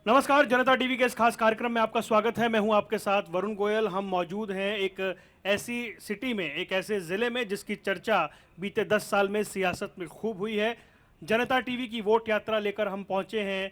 नमस्कार, जनता टीवी के इस खास कार्यक्रम में आपका स्वागत है। मैं हूं आपके साथ वरुण गोयल। हम मौजूद हैं एक ऐसी सिटी में, एक ऐसे ज़िले में जिसकी चर्चा बीते 10 साल में सियासत में खूब हुई है। जनता टीवी की वोट यात्रा लेकर हम पहुंचे हैं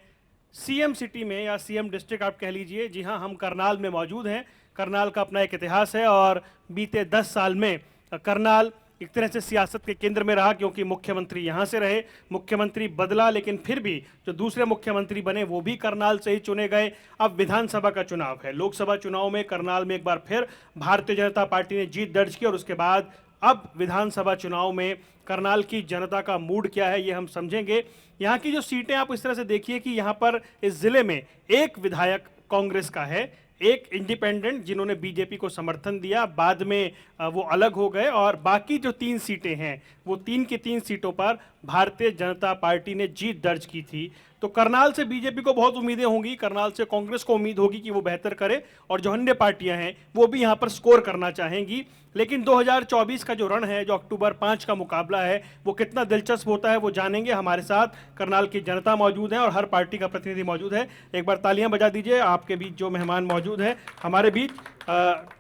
सीएम सिटी में, या सीएम डिस्ट्रिक्ट आप कह लीजिए। जी हां, हम करनाल में मौजूद हैं। करनाल का अपना एक इतिहास है और बीते 10 साल में करनाल एक तरह से सियासत के केंद्र में रहा, क्योंकि मुख्यमंत्री यहाँ से रहे। मुख्यमंत्री बदला, लेकिन फिर भी जो दूसरे मुख्यमंत्री बने वो भी करनाल से ही चुने गए। अब विधानसभा का चुनाव है। लोकसभा चुनाव में करनाल में एक बार फिर भारतीय जनता पार्टी ने जीत दर्ज की, और उसके बाद अब विधानसभा चुनाव में करनाल की जनता का मूड क्या है ये हम समझेंगे। यहाँ की जो सीटें आप इस तरह से देखिए कि यहाँ पर इस जिले में एक विधायक कांग्रेस का है, एक इंडिपेंडेंट जिन्होंने बीजेपी को समर्थन दिया, बाद में वो अलग हो गए, और बाकी जो 3 सीटें हैं वो 3 की 3 सीटों पर भारतीय जनता पार्टी ने जीत दर्ज की थी। तो करनाल से बीजेपी को बहुत उम्मीदें होंगी, करनाल से कांग्रेस को उम्मीद होगी कि वो बेहतर करे, और जो अन्य पार्टियां हैं वो भी यहाँ पर स्कोर करना चाहेंगी। लेकिन 2024 का जो रण है, जो अक्टूबर 5 का मुकाबला है, वो कितना दिलचस्प होता है वो जानेंगे। हमारे साथ करनाल की जनता मौजूद है और हर पार्टी का प्रतिनिधि मौजूद है। एक बार तालियां बजा दीजिए। आपके बीच जो मेहमान मौजूद है, हमारे बीच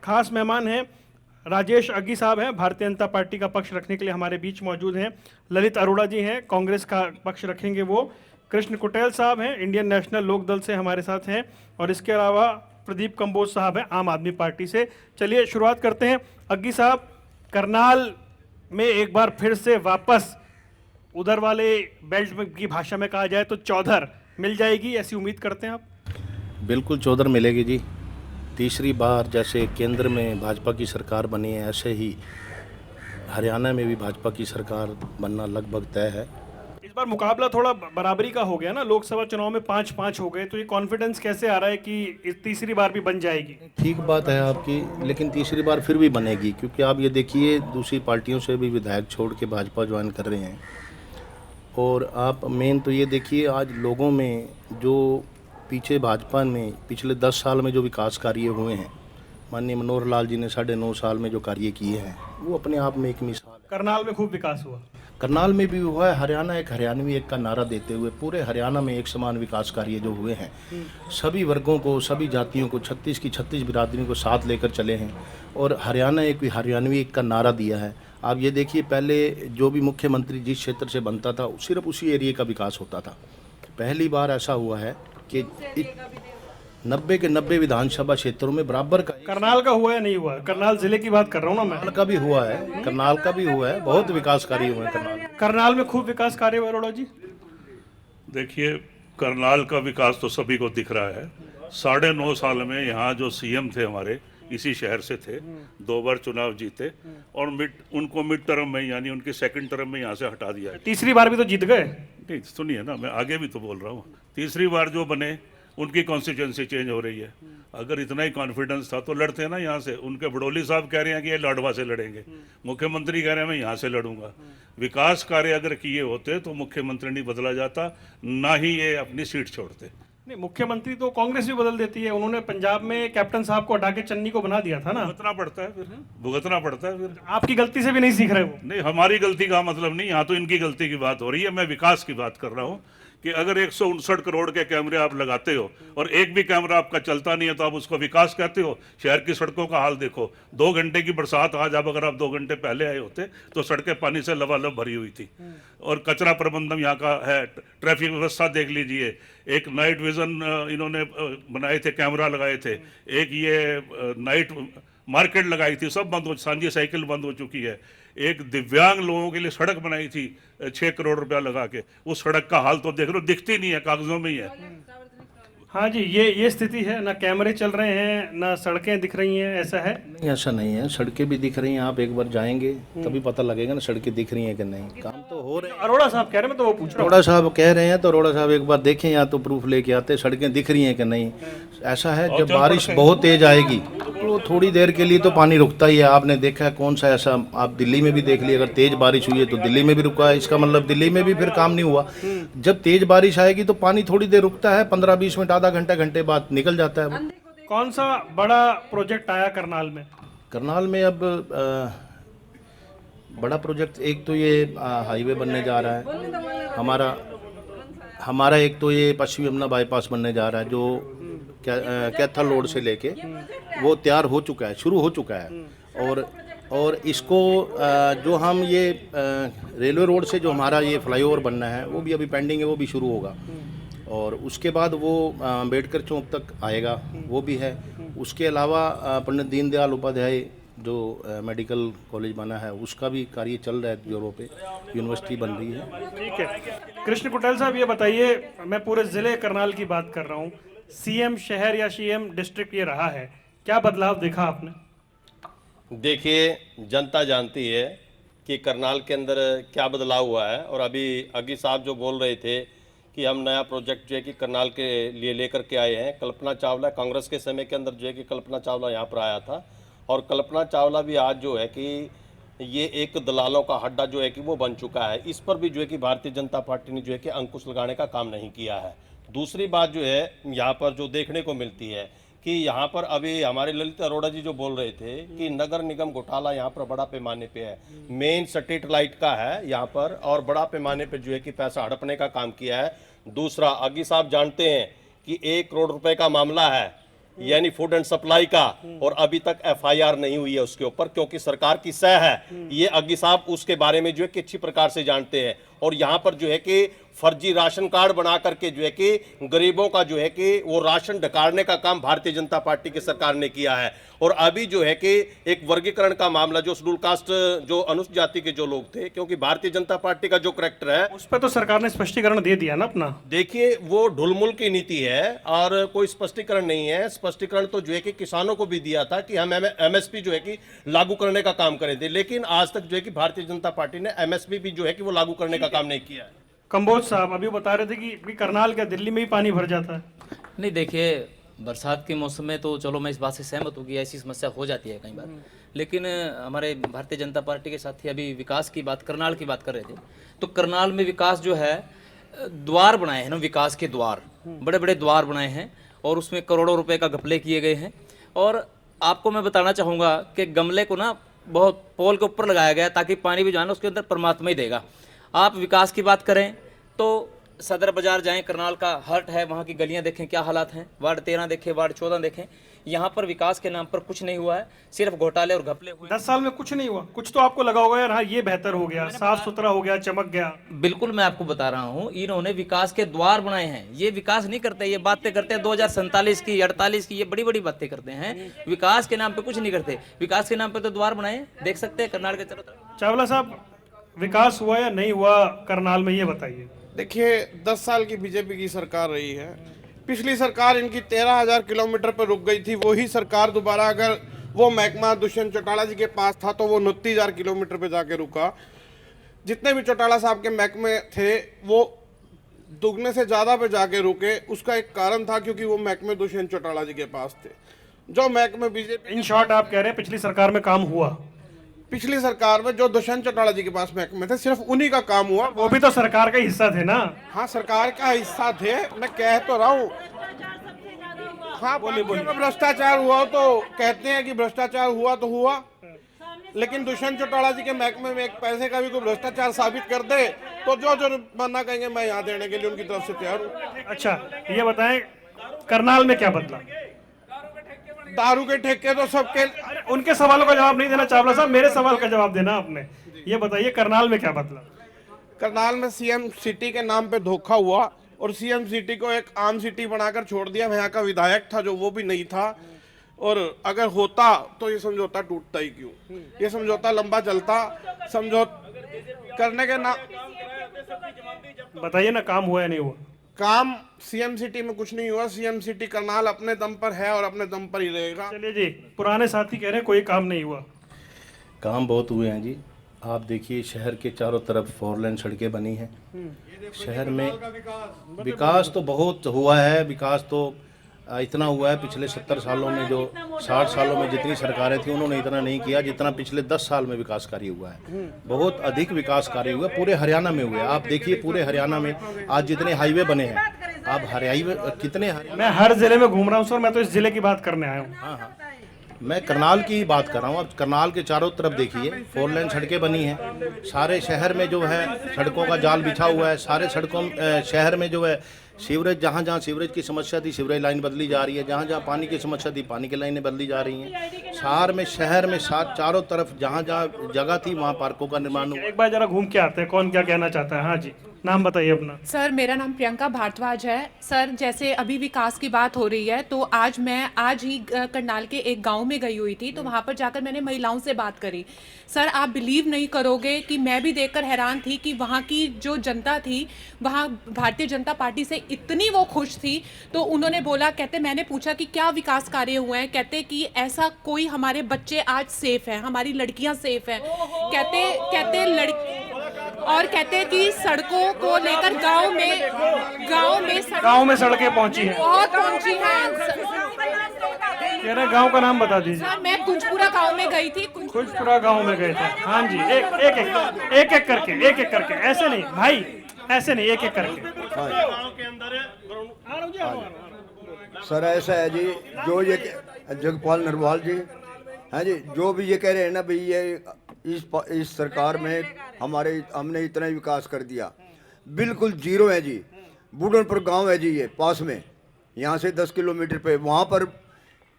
खास मेहमान हैं राजेश अग्गी साहब हैं, भारतीय जनता पार्टी का पक्ष रखने के लिए हमारे बीच मौजूद हैं। ललित अरोड़ा जी हैं, कांग्रेस का पक्ष रखेंगे वो। कृष्ण कुटेल साहब हैं, इंडियन नेशनल लोक दल से हमारे साथ हैं, और इसके अलावा प्रदीप कंबोज साहब हैं, आम आदमी पार्टी से। चलिए शुरुआत करते हैं। अग्गी साहब, करनाल में एक बार फिर से वापस उधर वाले बेल्ट में की भाषा में कहा जाए तो चौधर मिल जाएगी, ऐसी उम्मीद करते हैं आप? बिल्कुल चौधर मिलेगी जी। तीसरी बार जैसे केंद्र में भाजपा की सरकार बनी है, ऐसे ही हरियाणा में भी भाजपा की सरकार बनना लगभग तय है। इस बार मुकाबला थोड़ा बराबरी का हो गया ना, लोकसभा चुनाव में 5-5 हो गए, तो ये कॉन्फिडेंस कैसे आ रहा है कि इस तीसरी बार भी बन जाएगी? ठीक बात है आपकी, लेकिन तीसरी बार फिर भी बनेगी, क्योंकि आप ये देखिए दूसरी पार्टियों से भी विधायक छोड़ के भाजपा ज्वाइन कर रहे हैं। और आप मेन तो ये देखिए आज लोगों में जो पीछे भाजपा में पिछले 10 साल में जो विकास कार्य हुए हैं, माननीय मनोहर लाल जी ने 9.5 साल में जो कार्य किए हैं वो अपने आप में एक मिसाल है। करनाल में खूब विकास हुआ, करनाल में भी हुआ है। हरियाणा एक हरियाणवी एक का नारा देते हुए पूरे हरियाणा में एक समान विकास कार्य जो हुए हैं, सभी वर्गों को, सभी जातियों को, 36 की 36 बिरादरी को साथ लेकर चले हैं, और हरियाणा एक हरियाणवी एक का नारा दिया है। आप ये देखिए पहले जो भी मुख्यमंत्री जिस क्षेत्र से बनता था सिर्फ उसी एरिया का विकास होता था। पहली बार ऐसा हुआ है कि 90 के 90 विधानसभा क्षेत्रों में बराबर का। करनाल का हुआ या नहीं हुआ? करनाल जिले की बात कर रहा हूँ ना मैं। करनाल का भी हुआ है, करनाल का भी हुआ है, बहुत विकास कार्य हुए हैं करनाल में खूब विकास कार्य हुआ। अरोड़ा जी, देखिए करनाल का विकास तो सभी को दिख रहा है। 9.5 साल में यहाँ जो सीएम थे हमारे इसी शहर से थे, 2 बार चुनाव जीते, और उनको मिड टर्म में यानी उनके सेकंड टर्म में यहाँ से हटा दिया। तीसरी बार भी तो जीत गए। नहीं सुनिए ना, मैं आगे भी तो बोल रहा हूँ। तीसरी बार जो बने उनकी कॉन्स्टिट्यूंसी चेंज हो रही है। अगर इतना ही कॉन्फिडेंस था तो लड़ते हैं ना यहाँ से। उनके बड़ोली साहब कह रहे हैं कि ये लाडवा से लड़ेंगे, मुख्यमंत्री कह रहे हैं मैं यहाँ से लड़ूंगा। विकास कार्य अगर किए होते तो मुख्यमंत्री नहीं बदला जाता, ना ही ये अपनी सीट छोड़ते। नहीं, मुख्यमंत्री तो कांग्रेस भी बदल देती है। उन्होंने पंजाब में कैप्टन साहब को हटा के चन्नी को बना दिया था ना। भुगतना पड़ता है फिर, भुगतना पड़ता है फिर। आपकी गलती से भी नहीं सीख रहे वो? नहीं, हमारी गलती का मतलब नहीं, यहाँ तो इनकी गलती की बात हो रही है। मैं विकास की बात कर रहा हूँ कि अगर 159 करोड़ के कैमरे आप लगाते हो और एक भी कैमरा आपका चलता नहीं है तो आप उसको विकास कहते हो? शहर की सड़कों का हाल देखो। 2 घंटे की बरसात आज, अब अगर आप 2 घंटे पहले आए होते तो सड़कें पानी से लबालब भरी हुई थी। और कचरा प्रबंधन यहाँ का है, ट्रैफिक व्यवस्था देख लीजिए। एक नाइट विजन इन्होंने बनाए थे, कैमरा लगाए थे। एक ये नाइट मार्केट लगाई थी, सब बंद हो, सांझी साइकिल बंद हो चुकी है। एक दिव्यांग लोगों के लिए सड़क बनाई थी 6 करोड़ रुपया लगा के, उस सड़क का हाल तो देख लो, दिखती नहीं है, कागजों में ही है। हाँ जी, ये स्थिति है ना। कैमरे चल रहे हैं ना, सड़कें दिख रही हैं, ऐसा है? नहीं, ऐसा नहीं है, सड़कें भी दिख रही हैं। आप एक बार जाएंगे तभी पता लगेगा ना सड़कें दिख रही हैं कि नहीं। काम तो हो रहे हैं। अरोड़ा साहब कह रहे हैं, मैं तो वो पूछ रहा हूँ। अरोड़ा साहब कह रहे हैं तो अरोड़ा साहब एक बार देखें, या तो प्रूफ लेके आते सड़कें दिख रही हैं कि नहीं। ऐसा है जब बारिश बहुत तेज आएगी तो थोड़ी देर के लिए तो पानी रुकता ही है। आपने देखा है कौन सा ऐसा, आप दिल्ली में भी देख लिया, अगर तेज बारिश हुई है तो दिल्ली में भी रुका है, इसका मतलब दिल्ली में भी फिर काम नहीं हुआ। जब तेज बारिश आएगी तो पानी थोड़ी देर रुकता है, 15-20 मिनट, आधा घंटा, घंटे बाद निकल जाता है। कौन सा बड़ा प्रोजेक्ट आया करनाल में? करनाल में अब बड़ा प्रोजेक्ट एक तो ये हाईवे बनने जा रहा है हमारा एक तो ये पश्चिमी यमुना बाईपास बनने जा रहा है जो कैथल रोड से लेके वो तैयार हो चुका है, शुरू हो चुका है। और इसको जो हम ये रेलवे रोड से जो हमारा ये फ्लाईओवर बनना है वो भी अभी पेंडिंग है, वो भी शुरू होगा। और उसके बाद वो अम्बेडकर चौक तक आएगा, वो भी है। उसके अलावा पंडित दीनदयाल उपाध्याय जो मेडिकल कॉलेज बना है उसका भी कार्य चल रहा है, जोरों पे यूनिवर्सिटी बन रही है। ठीक है, कृष्ण कुटेल साहब ये बताइए, मैं पूरे ज़िले करनाल की बात कर रहा हूँ, सीएम शहर या सीएम डिस्ट्रिक्ट ये रहा है, क्या बदलाव देखा आपने? देखिए, जनता जानती है कि करनाल के अंदर क्या बदलाव हुआ है। और अभी अगी साहब जो बोल रहे थे कि हम नया प्रोजेक्ट जो है कि करनाल के लिए लेकर के आए हैं। कल्पना चावला कांग्रेस के समय के अंदर जो है कि कल्पना चावला यहाँ पर आया था, और कल्पना चावला भी आज जो है कि ये एक दलालों का हड्डा जो है कि वो बन चुका है। इस पर भी जो है कि भारतीय जनता पार्टी ने जो है कि अंकुश लगाने का काम नहीं किया है। दूसरी बात जो है यहाँ पर जो देखने को मिलती है कि यहाँ पर अभी हमारे ललित अरोड़ा जी जो बोल रहे थे कि नगर निगम घोटाला यहाँ पर बड़ा पैमाने पे है, मेन स्ट्रीट लाइट का है यहाँ पर, और बड़ा पैमाने पे जो है कि पैसा हड़पने का काम किया है। दूसरा, अगी साहब जानते हैं कि 1 करोड़ रुपए का मामला है यानी फूड एंड सप्लाई का, और अभी तक एफआईआर नहीं हुई है उसके ऊपर, क्योंकि सरकार की सह है। ये अगी साहब उसके बारे में जो है कि अच्छी प्रकार से जानते हैं। और यहाँ पर जो है कि फर्जी राशन कार्ड बना करके जो है कि गरीबों का जो है कि वो राशन ढकारने का काम भारतीय जनता पार्टी की सरकार ने किया है। और अभी जो है कि एक वर्गीकरण का मामला, जो शेड्यूल कास्ट जो अनुसूचित जाति के जो लोग थे, क्योंकि भारतीय जनता पार्टी का जो करैक्टर है उस पर तो सरकार ने स्पष्टीकरण दे दिया ना अपना। देखिए, वो ढुलमुल की नीति है और कोई स्पष्टीकरण नहीं है। स्पष्टीकरण तो जो है कि किसानों को भी दिया था कि हम एमएसपी जो है कि लागू करने का काम करें थे, लेकिन आज तक जो है कि भारतीय जनता पार्टी ने एमएसपी भी जो है कि वो लागू करने का काम नहीं किया है। कंबोज साहब अभी बता रहे थे कि करनाल क्या दिल्ली में ही पानी भर जाता है? नहीं, देखिए, बरसात के मौसम में तो चलो मैं इस बात से सहमत हूँ कि ऐसी समस्या हो जाती है कई बार, लेकिन हमारे भारतीय जनता पार्टी के साथी अभी विकास की बात, करनाल की बात कर रहे थे, तो करनाल में विकास जो है, द्वार बनाए हैं ना, विकास के द्वार, बड़े बड़े द्वार बनाए हैं और उसमें करोड़ों रुपए का घपले किए गए हैं। और आपको मैं बताना चाहूँगा कि गमले को ना बहुत पोल के ऊपर लगाया गया ताकि पानी भी जो है ना उसके अंदर परमात्मा ही देगा। आप विकास की बात करें तो सदर बाजार जाएं, करनाल का हर्ट है, वहाँ की गलियां देखें क्या हालात हैं, वार्ड 13 देखें, वार्ड 14 देखें, यहाँ पर विकास के नाम पर कुछ नहीं हुआ है, सिर्फ घोटाले और घपले हुए। 10 साल में कुछ नहीं हुआ? कुछ तो आपको लगा होगा यार, हाँ ये बेहतर हो गया, साफ सुथरा हो गया, चमक गया। बिल्कुल, मैं आपको बता रहा हूँ, इन्होंने विकास के द्वार बनाए हैं। ये विकास नहीं करते, ये बातें करते हैं 2047 की, 48 की, ये बड़ी बड़ी बातें करते हैं। विकास के नाम पे कुछ नहीं करते, विकास के नाम पे तो द्वार बनाए, देख सकते हैं करनाल के चारों तरफ। चावला साहब, विकास हुआ या नहीं हुआ करनाल में, ये बताइए। देखिए, 10 साल की बीजेपी की सरकार रही है। पिछली सरकार इनकी 13,000 किलोमीटर पर रुक गई थी। वही सरकार दोबारा अगर वो महकमा दुष्यंत चौटाला जी के पास था तो वो 29,000 किलोमीटर पे जाके रुका। जितने भी चौटाला साहब के महकमे थे वो दुगने से ज़्यादा पे जाके रुके। उसका एक कारण था, क्योंकि वो महकमे दुष्यंत चौटाला जी के पास थे। जो महकमे बीजेपी, इन शॉर्ट आप कह रहे हैं पिछली सरकार में काम हुआ? पिछली सरकार में जो दुष्यंत चौटाला जी के पास महकमे थे, सिर्फ उन्हीं का काम हुआ। वो भी तो सरकार का हिस्सा थे ना? हाँ, सरकार का हिस्सा थे, मैं कह तो रहा हूँ। हाँ, बोलिए। भ्रष्टाचार हुआ तो कहते हैं कि भ्रष्टाचार हुआ तो हुआ, लेकिन दुष्यंत चौटाला जी के महकमे में एक पैसे का भी कोई भ्रष्टाचार साबित कर दे तो जो मना कहेंगे मैं यहाँ देने के लिए उनकी तरफ से तैयार हूँ। अच्छा, ये बताएं करनाल में क्या बदला? दारू के ठेके तो सबके। उनके सवालों का जवाब नहीं देना चावला साहब, मेरे सवाल का जवाब देना आपने। ये बताइए करनाल में क्या बदला? करनाल में सीएम सिटी के नाम पे धोखा हुआ और सीएम सिटी को एक आम सिटी बनाकर छोड़ दिया। यहाँ का विधायक था जो वो भी नहीं था, और अगर होता तो ये समझौता टूटता ही क्यों? ये समझौता लंबा चलता। समझौता करने के नाम बताइए ना, काम हुआ या नहीं हुआ? काम सीएम सिटी में कुछ नहीं हुआ। सीएम सिटी करनाल अपने दम पर है और अपने दम पर ही रहेगा। चलिए जी, पुराने साथी कह रहे हैं कोई काम नहीं हुआ। काम बहुत हुए हैं जी। आप देखिए, शहर के चारों तरफ 4 लेन सड़कें बनी हैं। शहर में विकास तो बहुत हुआ है। विकास तो इतना हुआ है पिछले 70 सालों में, जो 60 सालों में जितनी सरकारें थी उन्होंने इतना नहीं किया जितना पिछले 10 साल में विकास कार्य हुआ है। बहुत अधिक विकास कार्य हुआ, पूरे हरियाणा में हुए। आप देखिए, पूरे हरियाणा में आज जितने हाईवे बने हैं, आप हाईवे कितने मैं हर जिले में घूम रहा हूँ सर, मैं तो इस जिले की बात करने आया हूँ। हाँ हाँ, मैं करनाल की ही बात कर रहा हूँ। अब करनाल के चारों तरफ देखिए 4 लेन सड़कें बनी हैं, सारे शहर में जो है सड़कों का जाल बिछा हुआ है, सारे सड़कों शहर में जो है सीवरेज, जहाँ जहाँ सीवरेज की समस्या थी सीवरेज लाइन बदली जा रही है, जहाँ जहाँ पानी की समस्या थी पानी की लाइनें बदली जा रही हैं। शहर में साथ चारों तरफ जहाँ जहाँ जगह थी वहाँ पार्कों का निर्माण हुआ। एक बार जरा घूम के आते हैं, कौन क्या कहना चाहता है। हाँ जी, नाम बताइए अपना। सर मेरा नाम प्रियंका भारद्वाज है। सर जैसे अभी विकास की बात हो रही है तो आज ही करनाल के एक गांव में गई हुई थी, तो वहां पर जाकर मैंने महिलाओं से बात करी। सर आप बिलीव नहीं करोगे कि मैं भी देखकर हैरान थी कि वहाँ की जो जनता थी वहाँ भारतीय जनता पार्टी से इतनी वो खुश थी। तो उन्होंने बोला, कहते मैंने पूछा कि क्या विकास कार्य हुए हैं, कहते कि ऐसा कोई, हमारे बच्चे आज सेफ हैं, हमारी लड़कियाँ सेफ हैं, कहते कि सड़कों को लेकर गांव में सड़कें पहुंची हैं, बहुत पहुंची हैं। कह रहे गांव का नाम बता दीजिए। सर मैं कुंजपुरा गांव में गई थी। कुंजपुरा गांव में गए थे। हाँ जी, एक एक करके, ऐसे नहीं भाई, ऐसे नहीं, एक एक करके। गांव के अंदर सर ऐसा है जी, जो ये जगपाल नरवाल जी हैं जी, जो भी ये कह रहे हैं ना भाई ये इस सरकार में हमने इतना ही विकास कर दिया, बिल्कुल जीरो है जी। बूढ़नपुर गांव है जी ये पास में, यहाँ से 10 किलोमीटर पे, वहाँ पर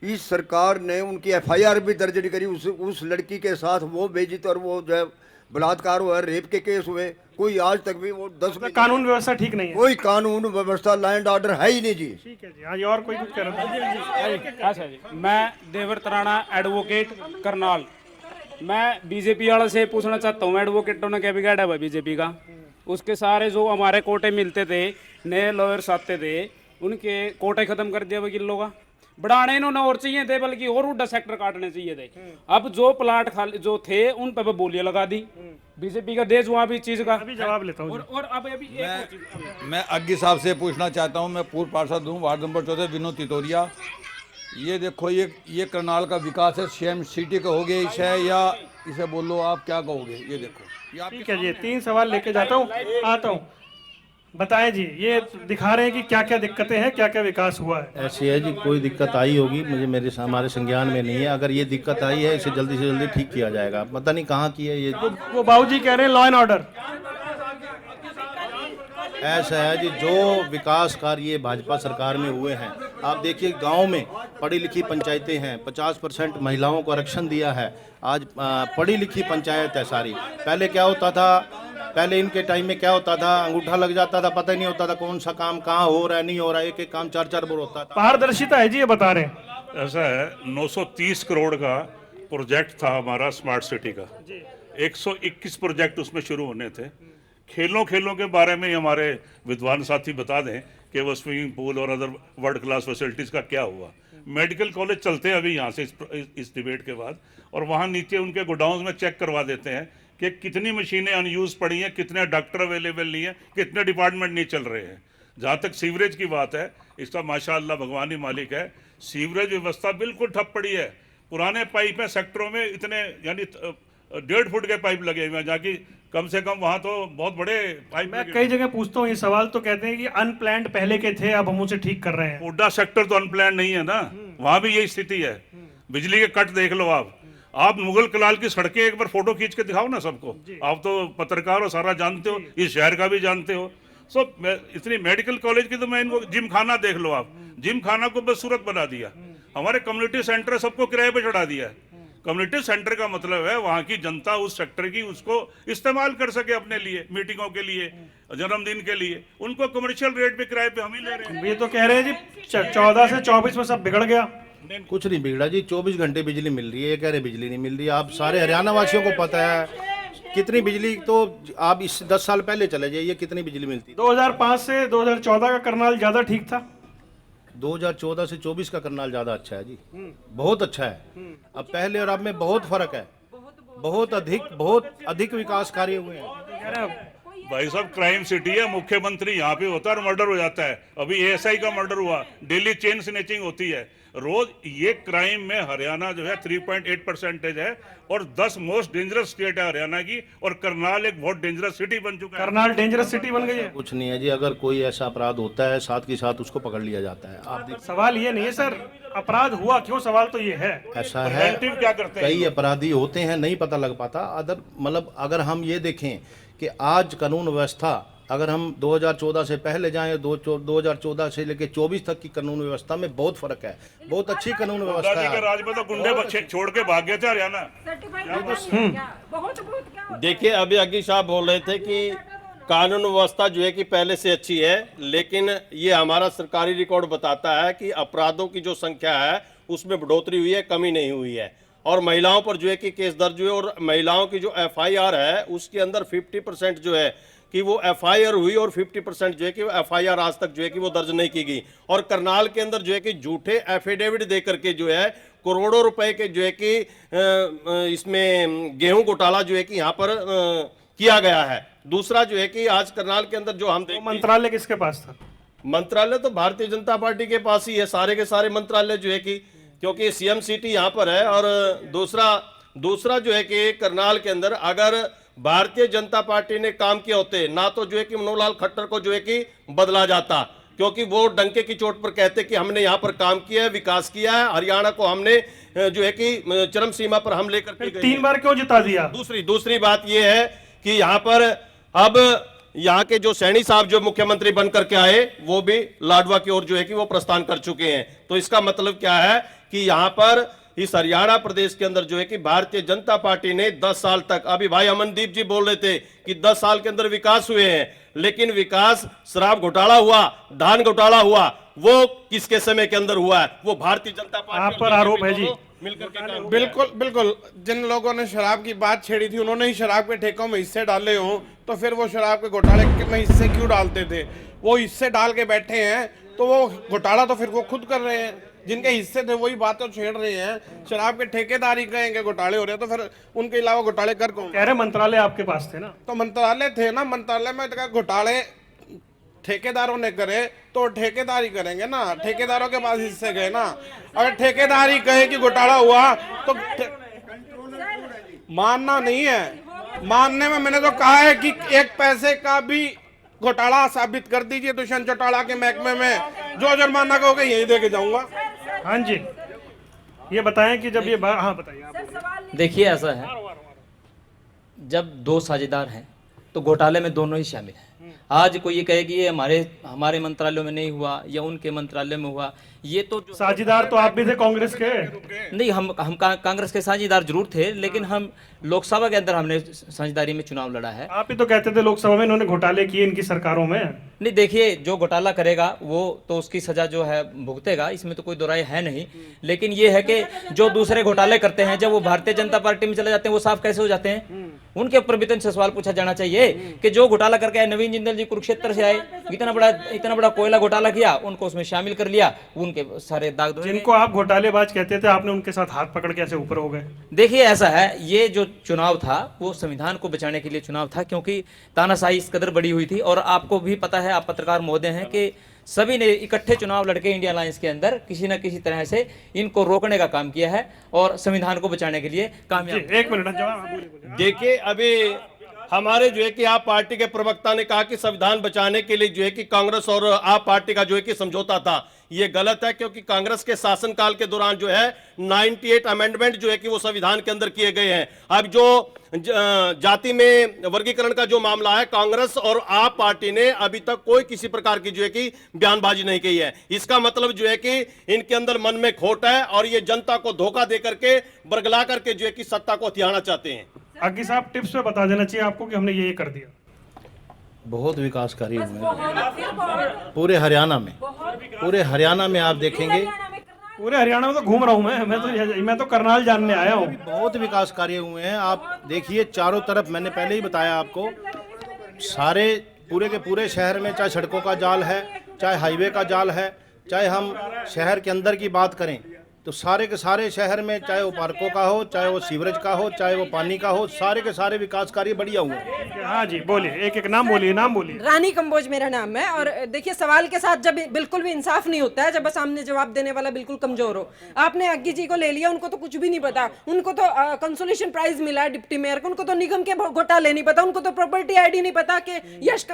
इस सरकार ने उनकी FIR भी दर्ज नहीं करी। उस लड़की के साथ वो बेइज्जती और वो जो है बलात्कार हुआ, रेप के केस हुए, कोई आज तक भी वो 10 कानून व्यवस्था ठीक नहीं है, कोई कानून व्यवस्था लैंड ऑर्डर है ही नहीं जी। ठीक है जी। हाँ जी, और कोई कुछ कह रहा था? अच्छा जी, मैं देवर तराना एडवोकेट करनाल। मैं बीजेपी वालों से पूछना चाहता हूँ, एडवोकेटों ने क्या बिगाड़ा हुआ बीजेपी का? उसके सारे जो हमारे कोटे मिलते थे, नए लॉयर्स आते थे, उनके कोटे खत्म कर दिया वकीलों का। बढ़ाने इन्होंने और चाहिए थे, बल्कि और उड्डा सेक्टर काटने चाहिए थे। अब जो प्लाट खाली जो थे उन पर बोलियां लगा दी बीजेपी का देश, वहाँ भी चीज का अभी जवाब लेता हूँ। और अब अभी एक और चीज, मैं अग्गी साहब से पूछना चाहता हूं। मैं पूर्व पार्षद हूं, वार्ड नंबर 14 विनोद तितोरिया। ये देखो, ये करनाल का विकास है, CM सिटी का हो गया इसे, या इसे बोलो आप क्या कहोगे? ये देखो, ठीक है जी, 3 सवाल लेके जाता हूँ, आता हूँ। बताएं जी, ये दिखा रहे हैं कि क्या क्या दिक्कतें हैं, क्या क्या विकास हुआ है। ऐसी है जी, कोई दिक्कत आई होगी हमारे संज्ञान में नहीं है। अगर ये दिक्कत आई है इसे जल्दी से जल्दी ठीक किया जाएगा। पता नहीं कहाँ की है ये। वो बाबूजी कह रहे हैं लॉ एंड ऑर्डर। ऐसा है जी, जो विकास कार्य भाजपा सरकार में हुए हैं, आप देखिए गांव में पढ़ी लिखी पंचायतें हैं, 50% महिलाओं को आरक्षण दिया है। आज पढ़ी लिखी पंचायत है सारी। पहले क्या होता था, पहले इनके टाइम में क्या होता था, अंगूठा लग जाता था, पता ही नहीं होता था कौन सा काम कहाँ हो रहा है, नहीं हो रहा है, एक एक काम 4-4 बार होता था। पारदर्शिता है जी, ये बता रहे हैं। ऐसा है, 930 करोड़ का प्रोजेक्ट था हमारा स्मार्ट सिटी का, 121 प्रोजेक्ट उसमें शुरू होने थे। खेलों के बारे में हमारे विद्वान साथी बता दें कि वो स्विमिंग पूल और अदर वर्ल्ड क्लास फैसिलिटीज़ का क्या हुआ। मेडिकल कॉलेज चलते हैं अभी यहाँ से इस डिबेट के बाद, और वहाँ नीचे उनके गोडाउन में चेक करवा देते हैं कि कितनी मशीनें अनयूज पड़ी हैं, कितने डॉक्टर अवेलेबल नहीं है, कितने डिपार्टमेंट नहीं चल रहे हैं। जहाँ तक सीवरेज की बात है, इसका माशाअल्लाह भगवान ही मालिक है, सीवरेज व्यवस्था बिल्कुल ठप पड़ी है। पुराने पाइप हैं सेक्टरों में, इतने यानी 1.5 फुट के पाइप लगे हुए हैं, जहाँ की कम से कम वहाँ तो बहुत बड़े पाइप। मैं कई जगह पूछता हूँ ये सवाल, तो कहते हैं कि अनप्लान्ड पहले के थे, अब हम उसे ठीक कर रहे हैं। हुड्डा सेक्टर तो अनप्लान नहीं है ना, वहाँ भी यही स्थिति है। बिजली के कट देख लो आप मुगल कलाल की सड़कें एक बार फोटो खींच के दिखाओ ना सबको। आप तो पत्रकार हो, सारा जानते हो, इस शहर का भी जानते हो। इतनी मेडिकल कॉलेज की तो मैं इनको, जिम खाना देख लो आप, जिम खाना को बदसूरत बना दिया। हमारे कम्युनिटी सेंटर सबको किराए पे चढ़ा दिया है। कम्युनिटी सेंटर का मतलब है वहाँ की जनता उस सेक्टर की उसको इस्तेमाल कर सके अपने लिए, मीटिंगों के लिए, जन्मदिन के लिए। उनको कमर्शियल रेट पे किराए पे हम ही ले रहे हैं। ये तो कह रहे हैं जी 14 से 24 में सब बिगड़ गया। कुछ नहीं बिगड़ा जी, 24 घंटे बिजली मिल रही है। ये कह रहे बिजली नहीं मिल रही। आप सारे हरियाणा वासियों को पता है कितनी बिजली, तो आप इस 10 साल पहले चले जाइए कितनी बिजली मिलती। 2005 से 2014 का करनाल ज्यादा ठीक था। 2014 से 24 का करनाल ज्यादा अच्छा है जी, बहुत अच्छा है। अब पहले और अब में बहुत फर्क है, बहुत अधिक विकास कार्य हुए हैं। भाई साहब, क्राइम सिटी है, मुख्यमंत्री यहाँ पे होता है और मर्डर हो जाता है। अभी ASI का मर्डर हुआ, डेली चेन स्नैचिंग होती है, रोज ये क्राइम में हरियाणा जो है 3.8% है और 10 मोस्ट डेंजरस स्टेट है हरियाणा की, और करनाल एक बहुत डेंजरस सिटी बन चुका है। करनाल डेंजरस सिटी बन गई है। कुछ नहीं है जी, अगर कोई ऐसा अपराध होता है साथ के साथ उसको पकड़ लिया जाता है। आप देखिए सवाल ये नहीं है सर अपराध हुआ क्यों, सवाल तो ये है। ऐसा है, Preventive क्या करते हैं? कई अपराधी होते हैं नहीं पता लग पाता। अदर मतलब अगर हम ये देखें कि आज कानून व्यवस्था, अगर हम 2014 से पहले जाएं, 2014 से लेकर 24 तक की कानून व्यवस्था में बहुत फर्क है। बहुत अच्छी कानून व्यवस्था दादी के है। राज में तो गुंडे बच्चे छोड़ के भाग गए थे हरियाणा। देखिए अभी अगी साहब बोल रहे थे कि कानून व्यवस्था जो है कि पहले से अच्छी है, लेकिन ये हमारा सरकारी रिकॉर्ड बताता है कि अपराधों की जो संख्या है उसमें बढ़ोतरी हुई है, कमी नहीं हुई है। और महिलाओं पर जो है कि केस दर्ज हुए, और महिलाओं की जो FIR है उसके अंदर 50% जो है कि वो FIR हुई, और 50% जो है कि वो FIR आज तक जो है कि वो दर्ज नहीं की गई। और करनाल के अंदर जो है कि झूठे एफिडेविट दे करके जो है करोड़ों रुपए के जो है कि इसमें गेहूं घोटाला जो है कि यहाँ पर किया गया है। दूसरा जो है कि आज करनाल के अंदर जो हम देखते हैं, मंत्रालय किसके पास था? मंत्रालय तो भारतीय जनता पार्टी के पास ही है, सारे के सारे मंत्रालय जो है कि, क्योंकि CM सिटी यहाँ पर है। और दूसरा जो है कि करनाल के अंदर अगर भारतीय जनता पार्टी ने काम किया होते ना तो जो है कि मनोहर लाल खट्टर को जो है कि बदला जाता, क्योंकि वो डंके की चोट पर कहते कि हमने यहाँ पर काम किया है, विकास किया है, हरियाणा को हमने जो है कि चरम सीमा पर हम लेकर के गए। 3 बार क्यों जिता दिया? दूसरी बात यह है कि यहाँ पर अब यहाँ के जो सैनी साहब जो मुख्यमंत्री बनकर के आए वो भी लाडवा की ओर जो है कि वो प्रस्थान कर चुके हैं। तो इसका मतलब क्या है कि यहाँ पर इस हरियाणा प्रदेश के अंदर जो है कि भारतीय जनता पार्टी ने 10 साल तक, अभी भाई अमनदीप जी बोल रहे थे कि 10 साल के अंदर विकास हुए हैं, लेकिन विकास शराब घोटाला हुआ, धान घोटाला हुआ, वो किसके समय के अंदर हुआ है? वो भारतीय जनता पार्टी आप पर आरोप है जी। मिलकर के काम। बिल्कुल बिल्कुल, जिन लोगों ने शराब की बात छेड़ी थी उन्होंने ही शराब के ठेकों में हिस्से डाले हों, तो फिर वो शराब के घोटाले में हिस्से क्यों डालते थे? वो हिस्से डाल के बैठे हैं तो वो घोटाला तो फिर वो खुद कर रहे हैं। जिनके हिस्से थे वही बातें छेड़ रहे हैं। शराब के ठेकेदारी कहेंगे घोटाले हो रहे हैं, तो फिर उनके अलावा घोटाले कर कौन? कह रहे मंत्रालय आपके पास थे ना? तो मंत्रालय थे ना, मंत्रालय में तो घोटाले ठेकेदारों ने करे तो ठेकेदारी करेंगे ना, ठेकेदारों के पास हिस्से गए ना। अगर ठेकेदारी कहे कि घोटाला हुआ तो मानना नहीं है। मानने में मैंने तो कहा है कि एक पैसे का भी घोटाला साबित कर दीजिए दुष्यंत चौटाला के महकमे में, जो जुर्माना कहोगे यही दे के जाऊंगा। हाँ जी, ये बताएं कि जब ये हाँ बताइए आप। देखिए ऐसा है, जब 2 साझेदार हैं तो घोटाले में दोनों ही शामिल हैं। आज कोई ये कहे कि ये हमारे मंत्रालयों में नहीं हुआ या उनके मंत्रालय में हुआ, ये तो साझेदार तो आप भी थे कांग्रेस के। नहीं, हम कांग्रेस के साझेदार जरूर थे, लेकिन हम लोकसभा के अंदर हमने साझेदारी में चुनाव लड़ा है। आप ही तो कहते थे लोकसभा में इन्होंने घोटाले किए इनकी सरकारों में। नहीं, देखिए जो घोटाला करेगा वो तो उसकी सजा जो है भुगतेगा, इसमें तो कोई दो राय है नहीं। लेकिन ये है कि जो दूसरे घोटाले करते हैं जब वो भारतीय जनता पार्टी में चले जाते हैं वो साफ कैसे हो जाते हैं? उनके ऊपर भी तो इनसे सवाल पूछा जाना चाहिए कि जो घोटाला करके आए, नवीन जिंदल जी कुरुक्षेत्र से आए, इतना बड़ा कोयला घोटाला किया, उनको उसमें शामिल कर लिया, उनके सारे दाग धोए। जिनको आप घोटालेबाज कहते थे आपने उनके साथ हाथ पकड़ के ऐसे ऊपर हो गए। देखिए ऐसा है, ये जो चुनाव था वो संविधान को बचाने के लिए चुनाव था, क्योंकि तानाशाही इस कदर बड़ी हुई थी। और आपको भी पता है, आप पत्रकार महोदय हैं, कि सभी ने इकट्ठे चुनाव लड़के इंडिया अलायंस के अंदर किसी न किसी तरह से इनको रोकने का काम किया है और संविधान को बचाने के लिए कामयाब। एक मिनट जवाब। देखिए अभी हमारे जो है कि आप पार्टी के प्रवक्ता ने कहा कि संविधान बचाने के लिए जो है कि कांग्रेस और आप पार्टी का जो है कि समझौता था, ये गलत है। क्योंकि कांग्रेस के शासनकाल के दौरान जो है 98 अमेंडमेंट जो है कि वो संविधान के अंदर किए गए हैं। अब जो जाति में वर्गीकरण का जो मामला है, कांग्रेस और आप पार्टी ने अभी तक कोई किसी प्रकार की जो है कि बयानबाजी नहीं की है। इसका मतलब जो है कि इनके अंदर मन में खोट है और ये जनता को धोखा दे करके, बरगला करके जो है कि सत्ता को हथियाना चाहते हैं। आगे साहब टिप्स पे बता देना चाहिए आपको कि हमने ये कर दिया। बहुत विकास कार्य हुए हैं पूरे हरियाणा में आप देखेंगे। पूरे हरियाणा में तो घूम रहा हूँ मैं तो करनाल जानने आया हूँ। बहुत विकास कार्य हुए हैं। आप देखिए चारों तरफ, मैंने पहले ही बताया आपको, सारे पूरे के पूरे शहर में, चाहे सड़कों का जाल है, चाहे हाईवे का जाल है, चाहे हम शहर के अंदर की बात करें तो सारे के सारे शहर में, चाहे वो पार्कों का हो, चाहे वो सीवरेज का हो, चाहे वो पानी का हो, सारे के सारे विकास कार्य बढ़िया हुए हैं। हाँ जी, बोलिए, एक एक नाम बोलिए, नाम बोलिए। रानी कंबोज मेरा नाम है। और देखिए, सवाल के साथ जब बिल्कुल भी इंसाफ नहीं होता है, जब सामने जवाब देने वाला बिल्कुल कमजोर हो। आपने अग्गी जी को ले लिया, उनको तो कुछ भी नहीं पता। उनको तो कंसोलेशन प्राइज मिला है डिप्टी मेयर को, उनको तो निगम के घोटाले नहीं पता, उनको तो प्रॉपर्टी आईडी नहीं पता कि यश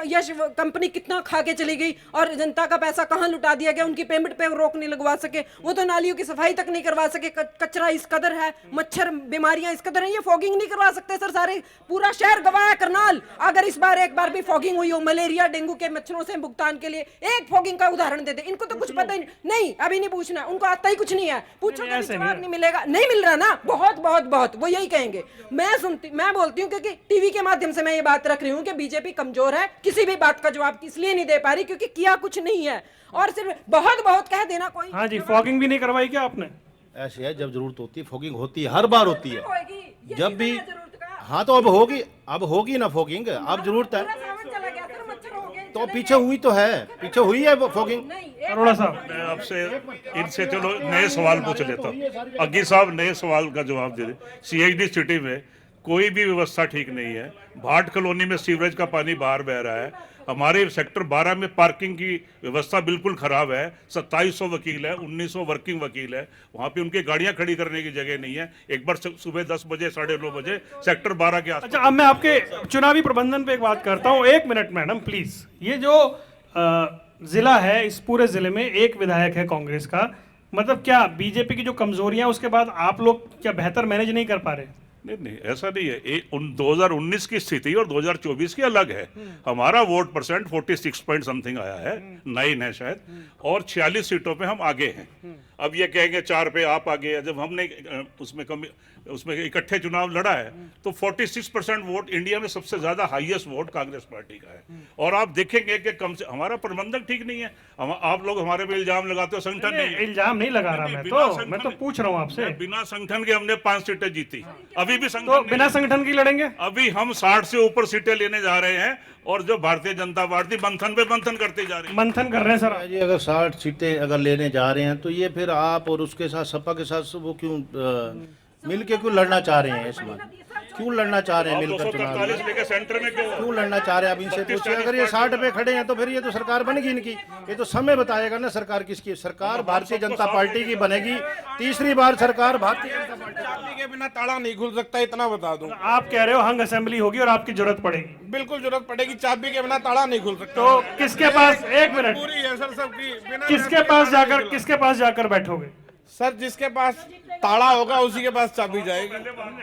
कंपनी कितना खा के चली गई और जनता का पैसा कहाँ लुटा दिया गया। उनकी पेमेंट पे रोक नहीं लगवा सके, वो तो नालियों की सफाई तक नहीं करवा सके। कचरा इस कदर है, मच्छर बीमारियां इस कदर है, ये फॉगिंग नहीं करवा सकते सर। सारे पूरा शहर गवाह है करनाल। अगर इस बार एक बार भी फॉगिंग हुई हो मलेरिया डेंगू के मच्छरों से भुगतान के लिए, एक फॉगिंग का उदाहरण दे दे। इनको तो कुछ पता ही नहीं, अभी नहीं पूछना, उनको आता ही कुछ नहीं है। पूछो तो जवाब नहीं मिलेगा, नहीं मिल रहा ना, बहुत बहुत बहुत वो यही कहेंगे। मैं बोलती हूँ क्योंकि टीवी के माध्यम से मैं ये बात रख रही हूँ कि बीजेपी कमजोर है, किसी भी बात का जवाब इसलिए नहीं दे पा रही क्योंकि किया कुछ नहीं है, और सिर्फ बहुत बहुत कह देना कोई। हाँ जी, फॉगिंग भी नहीं करवाई क्या आपने? ऐसे है, जब जरूरत होती है फॉगिंग होती है, हर बार होती है जब भी। हाँ तो अब होगी ना फॉगिंग, अब जरूरत है तो पीछे हुई तो है, पीछे हुई है फॉगिंग। अरोड़ा साहब, मैं आपसे इनसे चलो नए सवाल पूछ लेता हूँ। अग्गी साहब नए सवाल का जवाब दे दे। CHD सिटी में कोई भी व्यवस्था ठीक नहीं है। भाट कॉलोनी में सीवरेज का पानी बाहर बह रहा है। हमारे सेक्टर 12 में पार्किंग की व्यवस्था बिल्कुल खराब है। 2700 वकील है, 1900 वर्किंग वकील है, वहाँ पे उनकी गाड़ियाँ खड़ी करने की जगह नहीं है। एक बार सुबह 10 बजे 9:30 बजे सेक्टर 12 के आसपास। अच्छा, अब मैं आपके चुनावी प्रबंधन पे एक बात करता हूँ। एक मिनट मैडम प्लीज। ये जो जिला है, इस पूरे जिले में एक विधायक है कांग्रेस का, मतलब क्या बीजेपी की जो कमजोरियां उसके बाद आप लोग क्या बेहतर मैनेज नहीं कर पा रहे? नहीं, ऐसा नहीं है। 2019 की स्थिति और 2024 की अलग है। हमारा वोट परसेंट 46 पॉइंट समथिंग आया है, 9 है शायद, और 46 सीटों पे हम आगे हैं। अब ये कहेंगे 4 पे आप आगे हैं। जब हमने उसमें इकट्ठे चुनाव लड़ा है तो 46% वोट, इंडिया में सबसे ज्यादा हाईएस्ट वोट कांग्रेस पार्टी का है। और आप देखेंगे कि कम से हमारा प्रबंधक ठीक नहीं है। आप लोग हमारे पे इल्जाम लगाते हो, संगठन नहीं है। इल्जाम नहीं लगा रहा मैं तो पूछ रहा हूँ आपसे। बिना संगठन के हमने 5 सीटें जीती, अभी भी संगठन तो बिना संगठन की लड़ेंगे। अभी हम 60 से ऊपर सीटें लेने जा रहे हैं, और जो भारतीय जनता पार्टी मंथन पे मंथन करते जा रही है। मंथन कर रहे हैं सर जी। अगर 60 सीटें अगर लेने जा रहे हैं तो ये फिर आप और उसके साथ सपा के साथ वो क्यों मिल के क्यों लड़ना चाह रहे हैं? इसमें क्यों लड़ना चाह रहे हैं मिलकर चुनाव? लेके सेंटर में क्यों लड़ना चाह रहे हैं? अब इनसे पूछिए। अगर ये 60 पे खड़े हैं तो फिर ये तो सरकार बनेगी इनकी। ये तो समय बताएगा ना सरकार किसकी। सरकार भारतीय जनता पार्टी की बनेगी, तीसरी बार सरकार भारतीय जनता पार्टी। चाबी के बिना ताला नहीं खुल सकता, इतना बता दूं। आप कह रहे हो हंग असेंबली होगी और आपकी जरूरत पड़ेगी। बिल्कुल जरूरत पड़ेगी, चाबी के बिना ताला नहीं खुल सकता। तो किसके पास, एक मिनट, पूरी है सर सबकी, बिना किसके पास जाकर बैठोगे? सर जिसके पास ताला होगा उसी के पास चाबी जाएगी।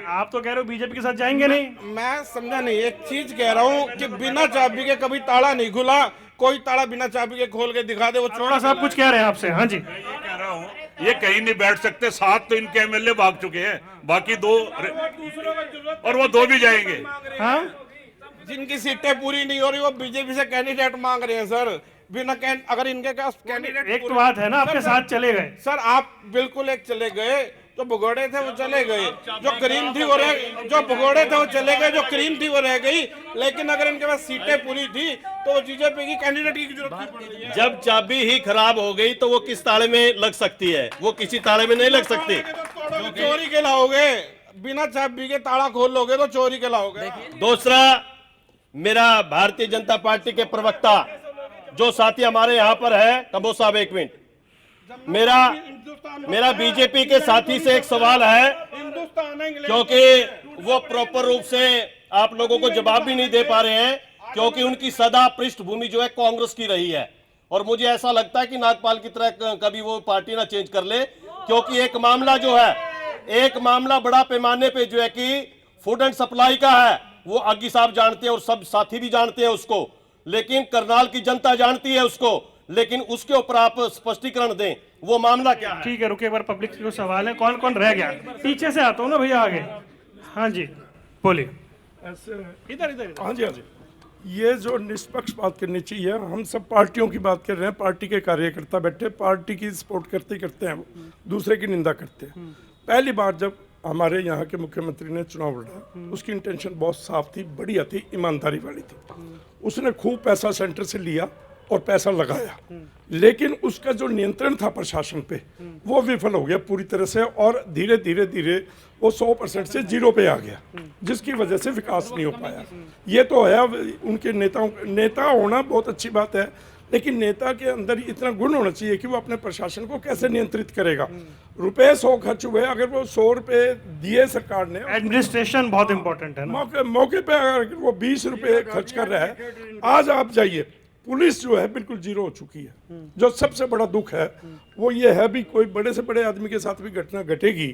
आप तो कह रहे हो बीजेपी के साथ जाएंगे नहीं। मैं समझा नहीं, एक चीज कह रहा हूँ कि बिना चाबी के कभी ताला नहीं खुला। कोई ताला बिना चाबी के खोल के दिखा दे, वो अरोड़ा साहब कुछ कह रहे हैं आपसे। हाँ जी, ये कह रहा हूँ, ये कहीं नहीं बैठ सकते। 7 तो इनके MLA भाग चुके हैं, बाकी 2 और वो 2 भी जाएंगे। हाँ, जिनकी सीटें पूरी नहीं हो रही वो बीजेपी से कैंडिडेट मांग रहे हैं सर। बिना अगर इनके पास कैंडिडेट, एक तो बात है ना, आपके साथ चले गए सर। आप बिल्कुल एक चले गए, जो भगोड़े थे वो चले गए, जो क्रीम थी वो जो भगोड़े थे वो चले गए, जो क्रीम थी वो रह गई। लेकिन अगर इनके पास सीटें पूरी थी तो बीजेपी की कैंडिडेट की जरूरत नहीं पड़ रही है। जब चाबी ही खराब हो गई तो वो किस ताले में लग सकती है? वो किसी ताले में नहीं लग सकती। चोरी के लाओगे, बिना चाबी के ताला खोल लोगे तो चोरी के लाओगे। दूसरा, मेरा भारतीय जनता पार्टी के प्रवक्ता जो साथी हमारे यहाँ पर है, कबो साहब एक मिनट, मेरा बीजेपी के साथी से एक सवाल है, क्योंकि वो प्रॉपर रूप से आप लोगों को जवाब भी नहीं दे पा रहे हैं, क्योंकि उनकी सदा पृष्ठभूमि जो है कांग्रेस की रही है। और मुझे ऐसा लगता है कि नागपाल की तरह कभी वो पार्टी ना चेंज कर ले, क्योंकि एक मामला जो है, एक मामला बड़ा पैमाने पे जो है कि फूड एंड सप्लाई का है, वो अग्गी साहब जानते हैं और सब साथी भी जानते हैं उसको, लेकिन करनाल की जनता जानती है उसको। लेकिन उसके ऊपर आप स्पष्टीकरण दें, वो मामला क्या है? ठीक है, रुके, एक बार पब्लिक को सवाल है। कौन कौन रह गया? पीछे से आता हूँ ना भैया, आगे। हाँ जी, बोलिए। इधर हाँ जी, हाँ जी। ये जो निष्पक्ष बात करनी चाहिए, हम सब पार्टियों की बात कर रहे हैं, पार्टी के कार्यकर्ता बैठे पार्टी की सपोर्ट करते हैं, दूसरे की निंदा करते हैं। पहली बार जब हमारे यहाँ के मुख्यमंत्री ने चुनाव लड़ा, उसकी इंटेंशन बहुत साफ थी, बढ़िया थी, ईमानदारी वाली थी। उसने खूब पैसा सेंटर से लिया और पैसा लगाया, लेकिन उसका जो नियंत्रण था प्रशासन पे वो विफल हो गया पूरी तरह से, और धीरे धीरे धीरे वो 100% से 0 पे आ गया, जिसकी वजह से विकास नहीं हो पाया। ये तो है उनके नेता होना बहुत अच्छी बात है, लेकिन नेता के अंदर इतना गुण होना चाहिए कि वो अपने प्रशासन को कैसे नियंत्रित करेगा। रुपए 100 खर्च हुए, अगर वो 100 रुपए दिए सरकार ने, एडमिनिस्ट्रेशन बहुत इंपॉर्टेंट है ना। मौके पे अगर वो 20 रुपए खर्च कर रहा है, आज आप जाइए पुलिस जो है बिल्कुल 0 हो चुकी है। जो सबसे बड़ा दुख है वो ये है भी कोई बड़े से बड़े आदमी के साथ भी घटना घटेगी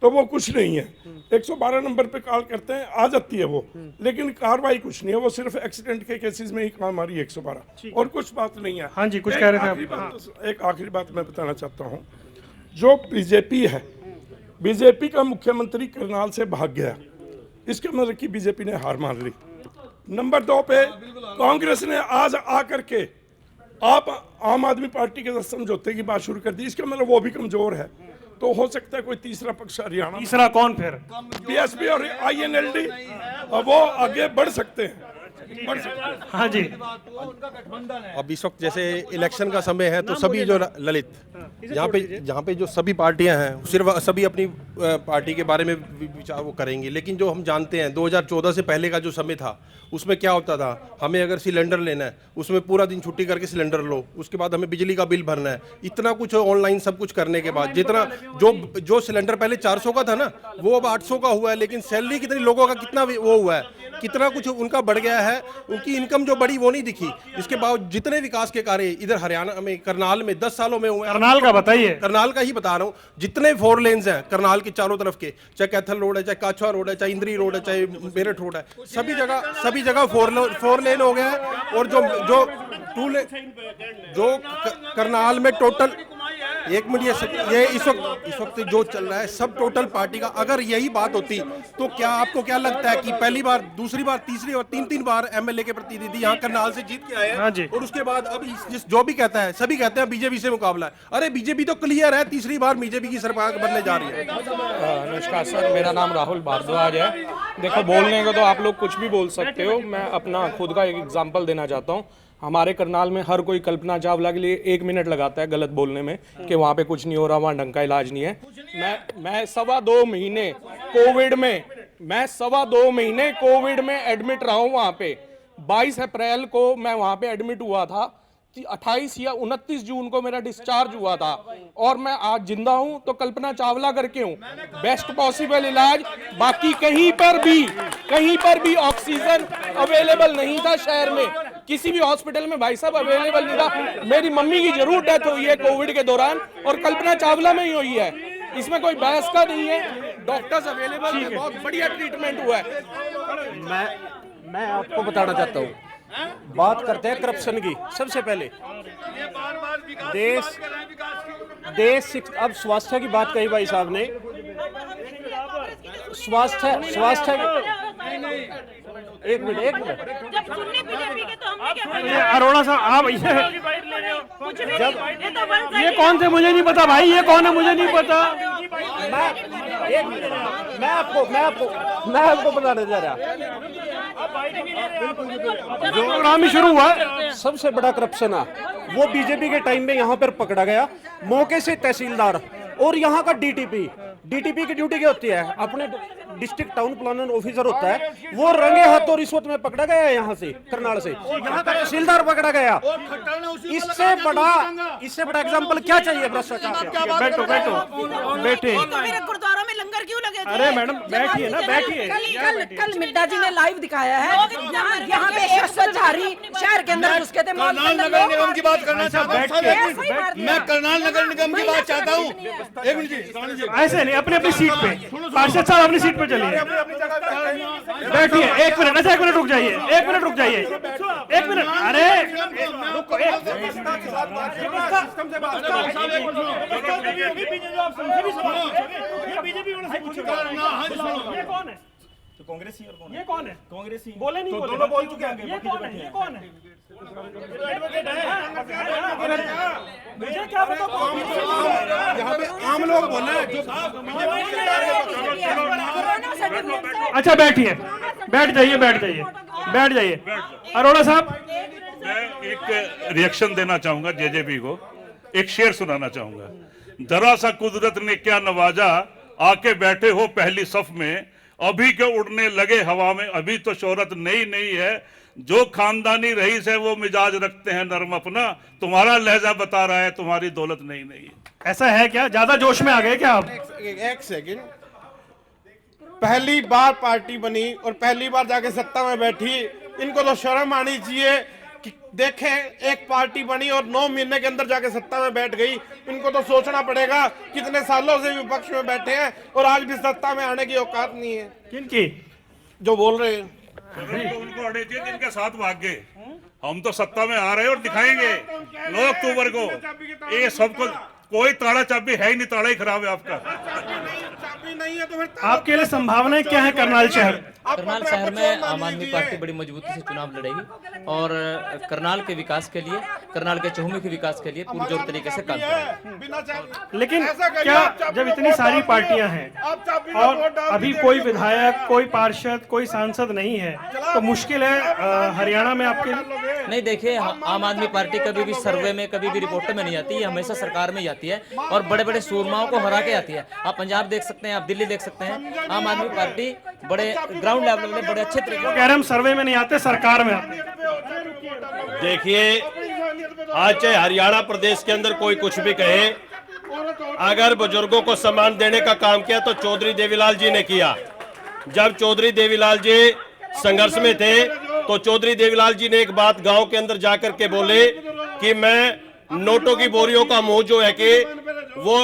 तो वो कुछ नहीं है, 112 नंबर पे कॉल करते हैं, आ जाती है वो, लेकिन कार्रवाई कुछ नहीं है, वो सिर्फ एक्सीडेंट के केसेस में ही काम आ रही है 112, और कुछ बात नहीं है। हाँ जी, कुछ कह रहे थे आप। एक आखिरी बात मैं बताना चाहता हूँ, जो बीजेपी है, बीजेपी का मुख्यमंत्री करनाल से भाग गया, इसके मतलब कि बीजेपी ने हार मान ली। नंबर 2 पे कांग्रेस ने आज आकर के आप आम आदमी पार्टी के साथ समझौते की बात शुरू कर दी, इसका मतलब वो भी कमजोर है। तो हो सकता है कोई तीसरा पक्ष हरियाणा, तीसरा कौन फिर? बीएसपी और INLD, वो आगे बढ़ सकते हैं। हाँ जी, अब इस वक्त जैसे इलेक्शन का समय है तो सभी जो ललित जहाँ पे जो सभी पार्टियां हैं सिर्फ सभी अपनी पार्टी के बारे में विचार वो करेंगे, लेकिन जो हम जानते हैं 2014 से पहले का जो समय था उसमें क्या होता था, हमें अगर सिलेंडर लेना है उसमें पूरा दिन छुट्टी करके सिलेंडर लो, उसके बाद हमें बिजली का बिल भरना है, इतना कुछ ऑनलाइन सब कुछ करने के बाद जितना जो सिलेंडर पहले 400 का था ना वो अब 800 का हुआ है, लेकिन सैलरी कितनी लोगों का कितना वो हुआ है, कितना कुछ उनका बढ़ गया है, उनकी इनकम जो बढ़ी वो नहीं दिखी। इसके बाद जितने विकास के कार्य इधर हरियाणा में करनाल में 10 सालों में हुए, करनाल का बताइए, करनाल का ही बता रहा हूँ, जितने 4 लेन्स हैं करनाल के चारों तरफ के, चाहे कैथल रोड है, चाहे काछवा रोड है, चाहे इंद्री रोड है, चाहे मेरठ रोड है, सभी जगह 4 लेन हो गया है। और जो 2 लेन जो करनाल में टोटल, एक मिनट, ये इस वक्त जो चल रहा है सब टोटल पार्टी का, अगर यही बात होती तो क्या आपको क्या लगता है कि पहली बार, दूसरी बार, तीसरी और 3 बार MLA के प्रतिनिधि यहाँ करनाल से जीत के आए हैं, और उसके बाद अब जो भी कहता है सभी कहते हैं बीजेपी से मुकाबला है। अरे बीजेपी तो क्लियर है, तीसरी बार बीजेपी की सरकार बनने जा रही है। नमस्कार सर, मेरा नाम राहुल भारद्वाज है। देखो, बोलने को तो आप लोग कुछ भी बोल सकते हो, मैं अपना खुद का एक एग्जाम्पल देना चाहता हूँ। हमारे करनाल में हर कोई कल्पना चावला के लिए 1 मिनट लगाता है गलत बोलने में कि वहाँ पे कुछ नहीं हो रहा, वहाँ ढंग का इलाज नहीं है। मैं 2.25 महीने कोविड में एडमिट रहा हूँ वहाँ पे। 22 अप्रैल को मैं वहाँ पे एडमिट हुआ था, 28 या 29 जून को मेरा डिस्चार्ज हुआ था, और मैं आज जिंदा हूं तो कल्पना चावला करके हूं। बेस्ट पॉसिबल इलाज, बाकी कहीं पर भी ऑक्सीजन अवेलेबल नहीं था शहर में, किसी भी हॉस्पिटल में भाई साहब अवेलेबल नहीं था। मेरी मम्मी की जरूर डेथ हुई है कोविड के दौरान, और कल्पना चावला में ही हुई है, इसमें कोई बहस का नहीं है। डॉक्टर्स अवेलेबल है, बहुत बढ़िया ट्रीटमेंट हुआ है। मैं आपको बताना चाहता हूँ, बात करते हैं करप्शन की। सबसे पहले देश अब स्वास्थ्य की बात कही भाई साहब ने, स्वास्थ्य एक मिनट अरोड़ा साहब, आप ये कौन थे मुझे नहीं पता भाई, ये कौन है मुझे नहीं पता। मैं आपको बताने जा रहा, जो प्रोग्राम ही शुरू हुआ, सबसे बड़ा करप्शन है वो बीजेपी के टाइम में यहाँ पर पकड़ा गया। मौके से तहसीलदार और यहाँ का डीटीपी की ड्यूटी क्या होती है, अपने डिस्ट्रिक्ट टाउन प्लानिंग ऑफिसर होता है, वो रंगे हाथों रिश्वत में पकड़ा गया है। यहाँ से करनाल से यहाँ का तहसीलदार पकड़ा गया। इससे बड़ा एग्जांपल क्या चाहिए भ्रष्टाचार? बैठे गुरुद्वारा में लंगर क्यों लगे थे? अरे मैडम बैठिए ना, बैठिए। कल मिड्डा जी ने लाइव दिखाया है, यहाँ पे एक स्वच्छारी शहर के अंदर घुस के थे। करनाल नगर निगम की बात करना चाहता हूँ, मैं करनाल नगर निगम की बात चाहता हूँ। एक मिनट, ऐसे नहीं, अपनी सीट पे, पार्षद साहब अपनी सीट पे चलिए, बैठिए। 1 मिनट, अच्छा 1 मिनट रुक जाइए, 1 मिनट रुक जाइए, 1 मिनट। अरे कांग्रेसी और ये कौन है? कांग्रेसी बोले नहीं, दोनों बोल चुके हैं। ये कौन है? ये कौन है? मुझे क्या पता? यहाँ पे आम लोग बोल रहे हैं। अच्छा बैठिए, बैठ जाइए। अरोड़ा साहब मैं एक रिएक्शन देना चाहूंगा जेजेपी को, एक शेर सुनाना चाहूंगा। जरा सा कुदरत ने क्या नवाजा, आके बैठे हो पहली सफ में, अभी के उड़ने लगे हवा में, अभी तो शोहरत नई नई है, जो खानदानी रईस है वो मिजाज रखते हैं नरम अपना, तुम्हारा लहजा बता रहा है तुम्हारी दौलत नई नई है। ऐसा है क्या? ज्यादा जोश में आ गए क्या आप? एक सेकंड, पहली बार पार्टी बनी और पहली बार जाके सत्ता में बैठी, इनको तो शर्म आनी चाहिए कि देखें एक पार्टी बनी और 9 महीने के अंदर जाके सत्ता में बैठ गई। इनको तो सोचना पड़ेगा कितने सालों से विपक्ष में बैठे हैं और आज भी सत्ता में आने की औकात नहीं है। किनकी? जो बोल रहे हैं तो उनको अड़े थे जिनके साथ भाग गए। हम तो सत्ता में आ रहे हैं और दिखाएंगे 9 अक्टूबर को। ये सबको कोई ताला चाबी है ही नहीं, ताला ही खराब है आपका। चाबी नहीं है तो फिर आपके लिए संभावनाएं क्या है करनाल शहर? करनाल शहर में आम आदमी पार्टी बड़ी मजबूती से चुनाव लड़ेगी और करनाल के विकास के लिए, करनाल के चहुमुखी विकास के लिए पुरजोर तरीके से काम करेगी। लेकिन क्या जब इतनी सारी पार्टियां हैं और अभी कोई विधायक, कोई पार्षद, कोई सांसद नहीं है, तो मुश्किल है हरियाणा में आपके लिए? नहीं, देखिए आम आदमी पार्टी कभी भी सर्वे में, कभी भी रिपोर्ट में नहीं आती है, हमेशा सरकार में ही आती है और बड़े बड़े सूरमाओं को हरा के आती है। आप पंजाब देख सकते हैं, आप दिल्ली देख सकते हैं, आम आदमी पार्टी बड़े ग्राउंड लेवल में बड़े अच्छे तरीके कह रहे हम सर्वे में नहीं आते, सरकार में आते। देखिए, आज चाहे हरियाणा प्रदेश के अंदर कोई कुछ भी कहे, अगर बुजुर्गों को सम्मान देने का काम किया तो चौधरी देवीलाल जी ने किया। जब चौधरी देवीलाल जी संघर्ष में थे तो चौधरी देवीलाल जी ने एक बात गांव के अंदर जाकर के बोले कि मैं नोटों की बोरियों का मुंह जो है कि वो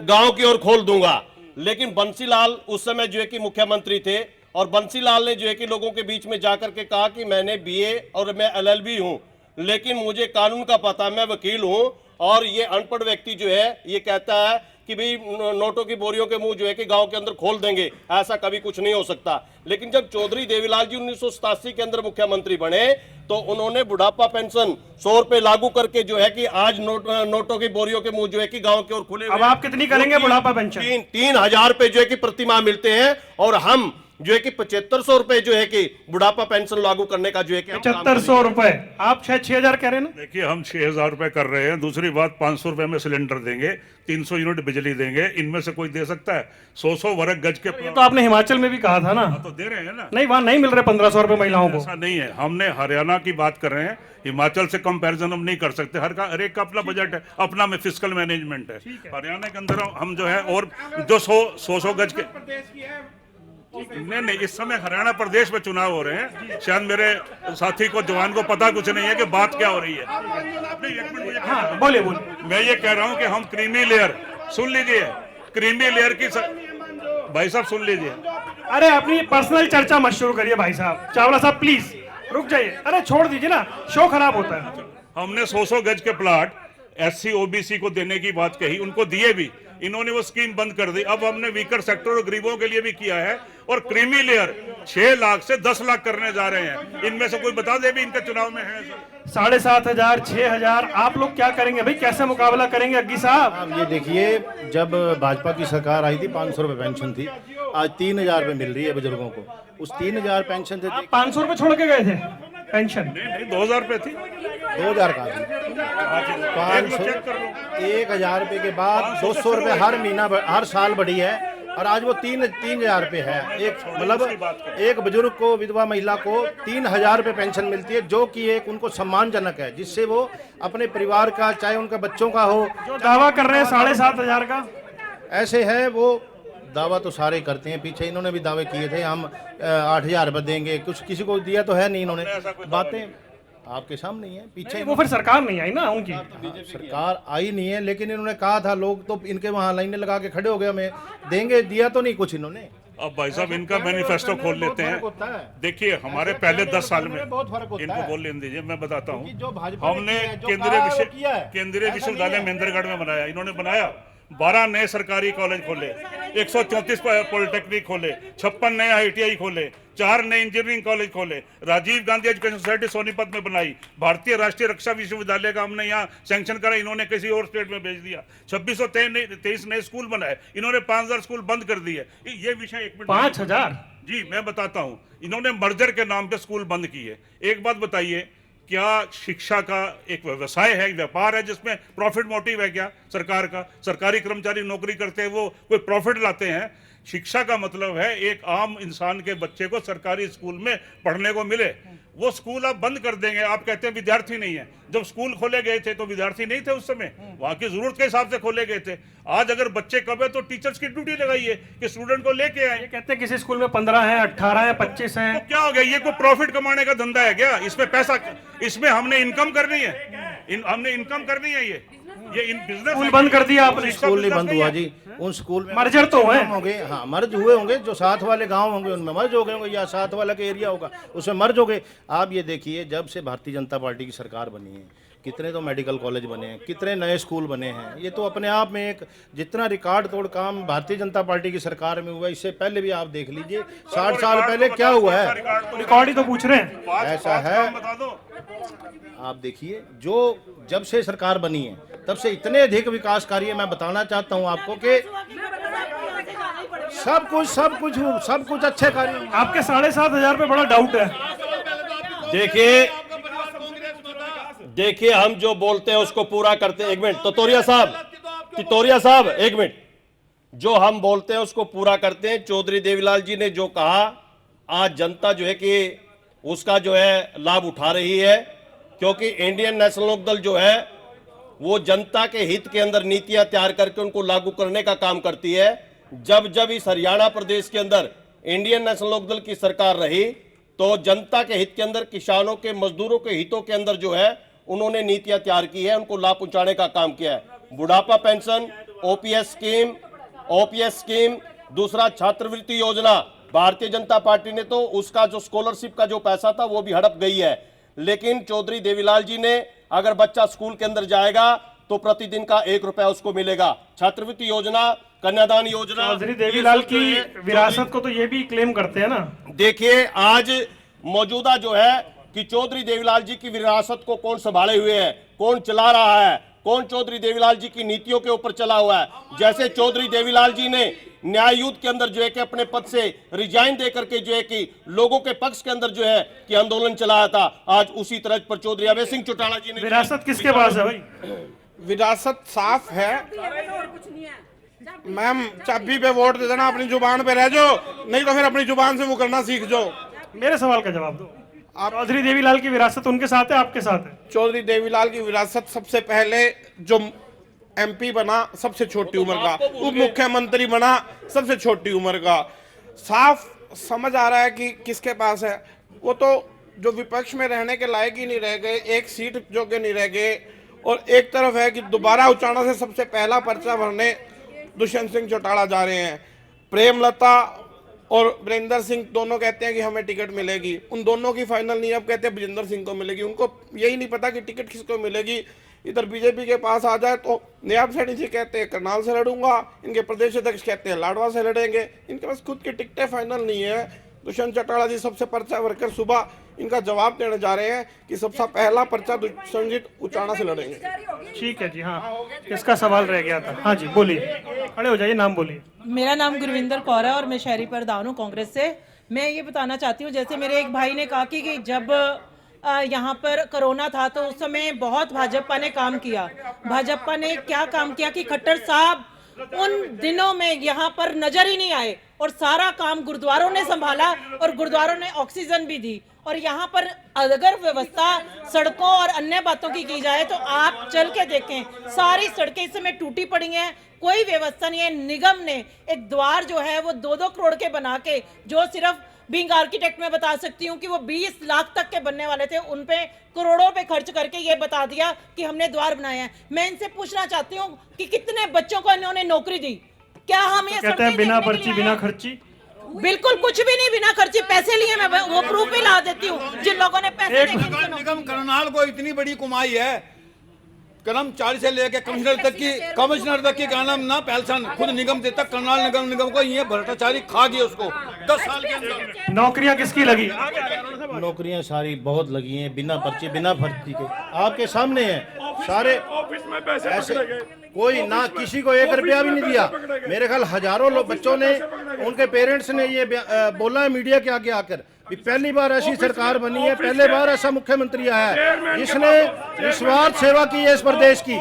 गांव की ओर खोल दूंगा। लेकिन बंसीलाल उस समय जो है कि मुख्यमंत्री थे और बंसीलाल ने जो है कि लोगों के बीच में जाकर के कहा कि मैंने बीए और मैं एलएलबी हूं, लेकिन मुझे कानून का पता, मैं वकील हूं। और ये अनपढ़ व्यक्ति जो है ये कहता है कि भाई नोटों की बोरियों के मुंह जो है कि गांव के अंदर खोल देंगे, ऐसा कभी कुछ नहीं हो सकता। लेकिन जब चौधरी देवीलाल जी 1987 के अंदर मुख्यमंत्री बने तो उन्होंने बुढ़ापा पेंशन 100 रुपए लागू करके जो है कि आज नोटों की बोरियों के मुंह जो है कि गांव की ओर खुले। अब आप कितनी करेंगे बुढ़ापा पेंशन? 3,000 रुपए जो है कि प्रतिमाह मिलते हैं और हम जो है कि 7500 रुपए जो है कि बुढ़ापा पेंशन लागू करने का जो है कि 7500 रुपए, आप 6,000 कह रहे हैं ना? देखिए, हम 6,000 रुपए कर रहे हैं। दूसरी बात, 500 रुपए में सिलेंडर देंगे, 300 यूनिट बिजली देंगे। इनमें से कोई दे सकता है? 100 वर्ग गज के ये तो आपने हिमाचल में भी कहा था ना। तो दे रहे हैं ना। नहीं, वहां नहीं मिल रहे 1500 रुपए महिलाओं को। ऐसा नहीं है, हमने हरियाणा की बात कर रहे हैं, हिमाचल से कंपैरिजन हम नहीं कर सकते। हर एक का अपना बजट है, अपना में फिस्कल मैनेजमेंट है। हरियाणा के अंदर हम जो है और जो 100 गज के नहीं, इस समय हरियाणा प्रदेश में चुनाव हो रहे हैं। शायद मेरे साथी को, जवान को पता कुछ नहीं है कि बात क्या हो रही है। हाँ, बोलिए बोलिए। मैं ये कह रहा हूं कि हम क्रीमी लेयर, सुन लीजिए, क्रीमी लेयर की भाई साहब सुन लीजिए। अरे अपनी पर्सनल चर्चा मत शुरू करिए भाई साहब। चावला साहब प्लीज रुक जाइए। अरे छोड़ दीजिए ना, शो खराब होता है। हमने 100 गज के प्लाट SC OBC को देने की बात कही, उनको दिए भी, इन्होंने वो स्कीम बंद कर दी। अब हमने वीकर सेक्टर और गरीबों के लिए भी किया है और क्रीमी लेयर 6 लाख से 10 लाख करने जा रहे हैं। इनमें से कोई बता दे भी इनके चुनाव में है? 7,500, 6,000, आप लोग क्या करेंगे भाई? कैसे मुकाबला करेंगे अग्गी साहब? ये देखिए, जब भाजपा की सरकार आई थी 500 रुपए पेंशन थी, आज 3,000 रुपए मिल रही है बुजुर्गों को। उस 3,000 पेंशन से 500 रुपए छोड़ के गए थे पेंशन? नहीं, 2,000 रुपए थी। 2,000 का थी, 1,000 रुपए के बाद 200 रुपए हर महीना, हर साल बढ़ी है और आज वो 3,000 रुपए है। एक मतलब एक बुजुर्ग को, विधवा महिला को 3,000 रुपए पेंशन मिलती है, जो कि एक उनको सम्मानजनक है, जिससे वो अपने परिवार का, चाहे उनके बच्चों का हो। जो दावा कर रहे हैं 7,500 का, ऐसे है वो दावा तो सारे करते हैं। पीछे इन्होंने भी दावे किए थे, हम 8,000 रुपए देंगे, कुछ किसी को दिया तो है नहीं। इन्होंने बातें आपके सामने ही है। पीछे वो फिर सरकार नहीं आई ना उनकी। सरकार आई नहीं है, लेकिन इन्होंने कहा था, लोग तो इनके वहां लाइनें लगा के खड़े हो गए, हमें देंगे, दिया तो नहीं कुछ इन्होंने। अब भाई साहब इनका मैनिफेस्टो खोल लेते हैं। देखिए, हमारे पहले 10 साल में, इनको बोल लेने दीजिए, मैं बताता हूँ। हमने केंद्रीय विश्वविद्यालय महेंद्रगढ़ में बनाया, इन्होंने बनाया। 12 नए सरकारी कॉलेज खोले, 134 पॉलिटेक्निक खोले, 56 नए ITI खोले, 4 नए इंजीनियरिंग कॉलेज खोले, राजीव गांधी एजुकेशन सोसाइटी सोनीपत में बनाई, भारतीय राष्ट्रीय रक्षा विश्वविद्यालय का हमने यहाँ सैंक्शन करा, इन्होंने किसी और स्टेट में भेज दिया। 2623 नए स्कूल बनाए, इन्होंने 5,000 स्कूल बंद कर दिए। ये विषय 1 मिनट। 5,000? जी मैं बताता हूँ। इन्होंने मर्जर के नाम पे स्कूल बंद किए। एक बात बताइए, क्या शिक्षा का एक व्यवसाय है, व्यापार है जिसमें प्रॉफिट मोटिव है क्या सरकार का? सरकारी कर्मचारी नौकरी करते हैं, वो कोई प्रॉफिट लाते हैं? शिक्षा का मतलब है एक आम इंसान के बच्चे को सरकारी स्कूल में पढ़ने को मिले। वो स्कूल आप बंद कर देंगे, आप कहते हैं विद्यार्थी नहीं है। जब स्कूल खोले गए थे तो विद्यार्थी नहीं थे उस समय, वहां की जरूरत के हिसाब से खोले गए थे। आज अगर बच्चे कम है तो टीचर्स की ड्यूटी लगाइए कि स्टूडेंट को लेके आए। कहते हैं किसी स्कूल में 15 है, 18 है, 25 है, तो क्या हो गया? ये कोई प्रॉफिट कमाने का धंधा है क्या? इसमें पैसा, इसमें हमने इनकम करनी है, हमने इनकम करनी है। ये इन बिजनेस स्कूल बंद कर दिया आपने। स्कूल नहीं बंद हुआ जी, उन स्कूल में मर्जर तो हुए होंगे। हाँ, मर्ज हुए होंगे, जो साथ वाले गांव होंगे उनमें मर्ज हो गए होंगे, या साथ वाला के एरिया होगा उसमें मर्ज हो गए। आप ये देखिए, जब से भारतीय जनता पार्टी की सरकार बनी है, कितने तो मेडिकल कॉलेज बने हैं, कितने नए स्कूल बने हैं। ये तो अपने आप में एक जितना रिकॉर्ड तोड़ काम भारतीय जनता पार्टी की सरकार में हुआ, इससे पहले भी आप देख लीजिए 60 साल पहले क्या हुआ है। रिकॉर्ड ही तो पूछ रहे हैं। ऐसा है, आप देखिए, जो जब से सरकार बनी है तब से इतने अधिक विकास कार्य मैं बताना चाहता हूं आपको कि सब कुछ अच्छे कार्य। आपके 7,500 पे बड़ा डाउट है। देखिए हम जो बोलते हैं उसको पूरा करते हैं। एक मिनट, तितौरिया साहब एक मिनट, जो हम बोलते हैं उसको पूरा करते हैं। चौधरी देवीलाल जी ने जो कहा, आज जनता जो है कि उसका जो है लाभ उठा रही है, क्योंकि इंडियन नेशनल लोकदल जो है वो जनता के हित के अंदर नीतियां तैयार करके उनको लागू करने का काम करती है। जब इस हरियाणा प्रदेश के अंदर इंडियन नेशनल लोकदल की सरकार रही तो जनता के हित के अंदर, किसानों के, मजदूरों के हितों के अंदर जो है उन्होंने नीतियां तैयार की है, उनको लाभ पहुंचाने का काम किया है। बुढ़ापा पेंशन, ओपीएस स्कीम, दूसरा छात्रवृत्ति योजना, भारतीय जनता पार्टी ने तो उसका जो स्कॉलरशिप का जो पैसा था वो भी हड़प गई है। लेकिन चौधरी देवीलाल जी ने, अगर बच्चा स्कूल के अंदर जाएगा तो प्रतिदिन का 1 रुपया उसको मिलेगा। छात्रवृत्ति योजना, कन्यादान योजना। चौधरी देवीलाल की विरासत को तो ये भी क्लेम करते हैं ना। देखिए आज मौजूदा जो है कि चौधरी देवीलाल जी की विरासत को कौन संभाले हुए है, कौन चला रहा है, कौन चौधरी देवीलाल जी की नीतियों के ऊपर चला हुआ है। जैसे चौधरी देवीलाल जी ने न्याय युद्ध के अंदर जो है कि अपने पद से रिजाइन दे करके जो है कि लोगों के पक्ष के अंदर जो है कि आंदोलन चलाया था, आज उसी तरह पर चौधरी अभय सिंह चौटाला जी ने। विरासत किसके पास है भाई? विरासत साफ है मैम, चाबी पे वोट दे देना, अपनी जुबान पे रह जाओ, नहीं तो फिर अपनी जुबान से वो करना सीख जाओ। मेरे सवाल का जवाब दो। चौधरी देवीलाल की विरासत उनके साथ है, आपके साथ है? चौधरी देवीलाल की विरासत, सबसे पहले जो एमपी बना सबसे छोटी उम्र का, उप मुख्यमंत्री बना सबसे छोटी उम्र का, साफ समझ आ रहा है कि किसके पास है। वो तो जो विपक्ष में रहने के लायक ही नहीं रह गए, एक सीट जोगे नहीं रह गए। और एक तरफ है कि दोबारा उचाना से सबसे पहला पर्चा भरने दुष्यंत सिंह चौटाला जा रहे हैं। प्रेमलता और वीरेंद्र सिंह दोनों कहते हैं कि हमें टिकट मिलेगी, उन दोनों की फाइनल नहीं, अब कहते हैं विजेंद्र सिंह को मिलेगी। उनको यही नहीं पता कि टिकट किसको मिलेगी। इधर बीजेपी के पास आ जाए तो नयाब सैनी जी कहते हैं करनाल से लड़ूंगा, इनके प्रदेश अध्यक्ष कहते हैं लाडवा से लड़ेंगे। इनके पास खुद की टिकटें फाइनल नहीं है। दुष्यंत चौटाला जी सबसे पर्चा भरकर सुबह इनका जवाब देने जा रहे हैं कि सबसे पहला पर्चा दुष्यंत जी उचाना से लड़ेंगे। ठीक है जी, हाँ, किसका सवाल रह गया था? हाँ जी बोलिए, खड़े हो जाइए, नाम बोलिए। मेरा नाम गुरविंदर कौर है और मैं शहरी प्रधान हूँ कांग्रेस से। मैं ये बताना चाहती हूँ, जैसे मेरे एक भाई ने कहा कि जब यहाँ पर कोरोना था तो उस समय बहुत भाजपा ने काम किया। भाजपा ने क्या काम किया कि खट्टर साहब उन दिनों में यहाँ पर नजर ही नहीं आए और सारा काम गुरुद्वारों ने संभाला और गुरुद्वारों ने ऑक्सीजन भी दी। और यहाँ पर अगर व्यवस्था सड़कों और अन्य बातों की जाए तो आप चल के देखें, सारी सड़कें इस समय टूटी पड़ी हैं, कोई व्यवस्था नहीं है। निगम ने एक द्वार जो है वो 2-2 करोड़ के बना के, जो सिर्फ बीइंग आर्किटेक्ट में बता सकती हूँ कि वो 20 लाख तक के बनने वाले थे, उन पे करोड़ों पे खर्च करके ये बता दिया कि हमने द्वार बनाया है। मैं इनसे पूछना चाहती हूँ कि कितने बच्चों को इन्होंने नौकरी दी? क्या हम ये कहते हैं बिना पर्ची बिना खर्ची? बिल्कुल कुछ भी नहीं, बिना खर्ची पैसे लिए। मैं वो प्रूफ भी ला देती हूँ जिन लोगों ने पैसे देखे। निगम करनाल को इतनी बड़ी कमाई है, कर्मचारी से लेकर कमिश्नर तक की नाम ना पेंशन खुद निगम देता। करनाल निगम को ये भ्रष्टाचारी खा गई उसको 10 साल के अंदर। नौकरियां किसकी लगी? नौकरियां सारी बहुत लगी हैं, बिना पर्ची बिना भर्ती के, आपके सामने हैं सारे। ऑफिस में पैसे ऐसे कोई ना, किसी को 1 रुपया भी नहीं दिया। मेरे ख्याल हजारों लोग बच्चों ने उनके पेरेंट्स ने ये बोला है मीडिया के आगे आकर कि पहली बार ऐसी सरकार बनी है, पहले बार ऐसा मुख्यमंत्री आया है जिसने निस्वार्थ सेवा की है इस प्रदेश की,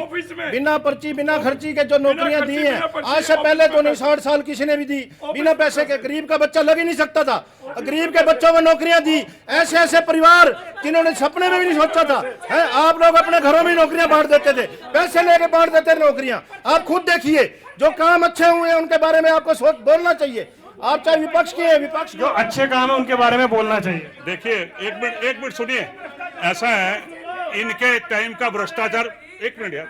बिना पर्ची बिना खर्ची के जो नौकरियां दी हैं। आज से पहले तो नहीं 60 साल किसी ने भी दी बिना पैसे के। गरीब का बच्चा लग ही नहीं सकता था, गरीब के बच्चों को नौकरियां दी। ऐसे ऐसे परिवार जिन्होंने सपने में भी नहीं सोचा था है, आप लोग अपने घरों में नौकरियां बांट देते थे, पैसे लेके बांट देते थे नौकरियां। आप खुद देखिए जो काम अच्छे हुए हैं उनके बारे में आपको सोच बोलना चाहिए। आप चाहे विपक्ष के हैं, विपक्ष जो अच्छे काम है उनके बारे में बोलना चाहिए। देखिए एक मिनट सुनिए। ऐसा है, इनके टाइम का भ्रष्टाचार, एक मिनट यार,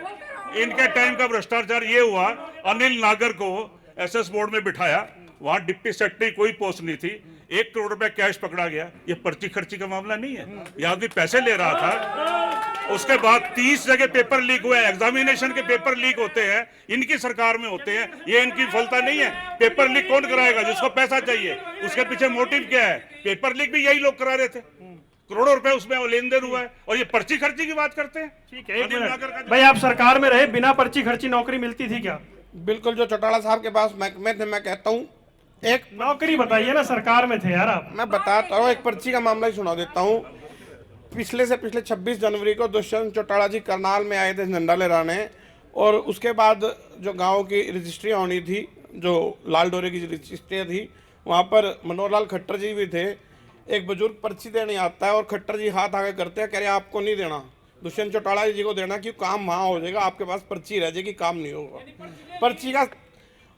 इनके टाइम का भ्रष्टाचार ये हुआ, अनिल नागर को एसएस बोर्ड में बिठाया, वहां डिप्टी सेक्रेटरी कोई पोस्ट नहीं थी, 1 करोड़ रुपए कैश पकड़ा गया। ये पर्ची खर्ची का मामला नहीं है, ये आदमी पैसे ले रहा था। उसके बाद 30 जगह पेपर लीक हुए, एग्जामिनेशन के पेपर लीक होते हैं, इनकी सरकार में होते हैं। ये इनकी विफलता नहीं है। पेपर लीक कौन कराएगा? जिसको पैसा चाहिए। उसके पीछे मोटिव क्या है? पेपर लीक भी यही लोग करा रहे थे, करोड़ों रुपए उसमें लेन देन हुआ है, और ये पर्ची खर्ची की बात करते हैं। ठीक है, एक मिनट भाई, आप सरकार में रहे, बिना पर्ची खर्ची नौकरी मिलती थी क्या? बिल्कुल, जो चौटाला साहब के पास महकमे थे, मैं कहता हूँ एक नौकरी बताइए ना, सरकार में थे यार आप। मैं बताता हूँ, एक पर्ची का मामला ही सुना देता हूँ। पिछले 26 जनवरी को दुष्यंत चौटाला जी करनाल में आए थे झंडा लहराने, और उसके बाद जो गांव की रजिस्ट्री होनी थी, जो लाल डोरे की रजिस्ट्री थी, वहाँ पर मनोहर लाल खट्टर जी भी थे। एक बुजुर्ग पर्ची देने आता है और खट्टर जी हाथ आगे करते हैं, कह रहे आपको नहीं देना, दुष्यंत चौटाला जी को देना, कि काम वहाँ हो जाएगा, आपके पास पर्ची रह जाएगी, काम नहीं होगा। पर्ची का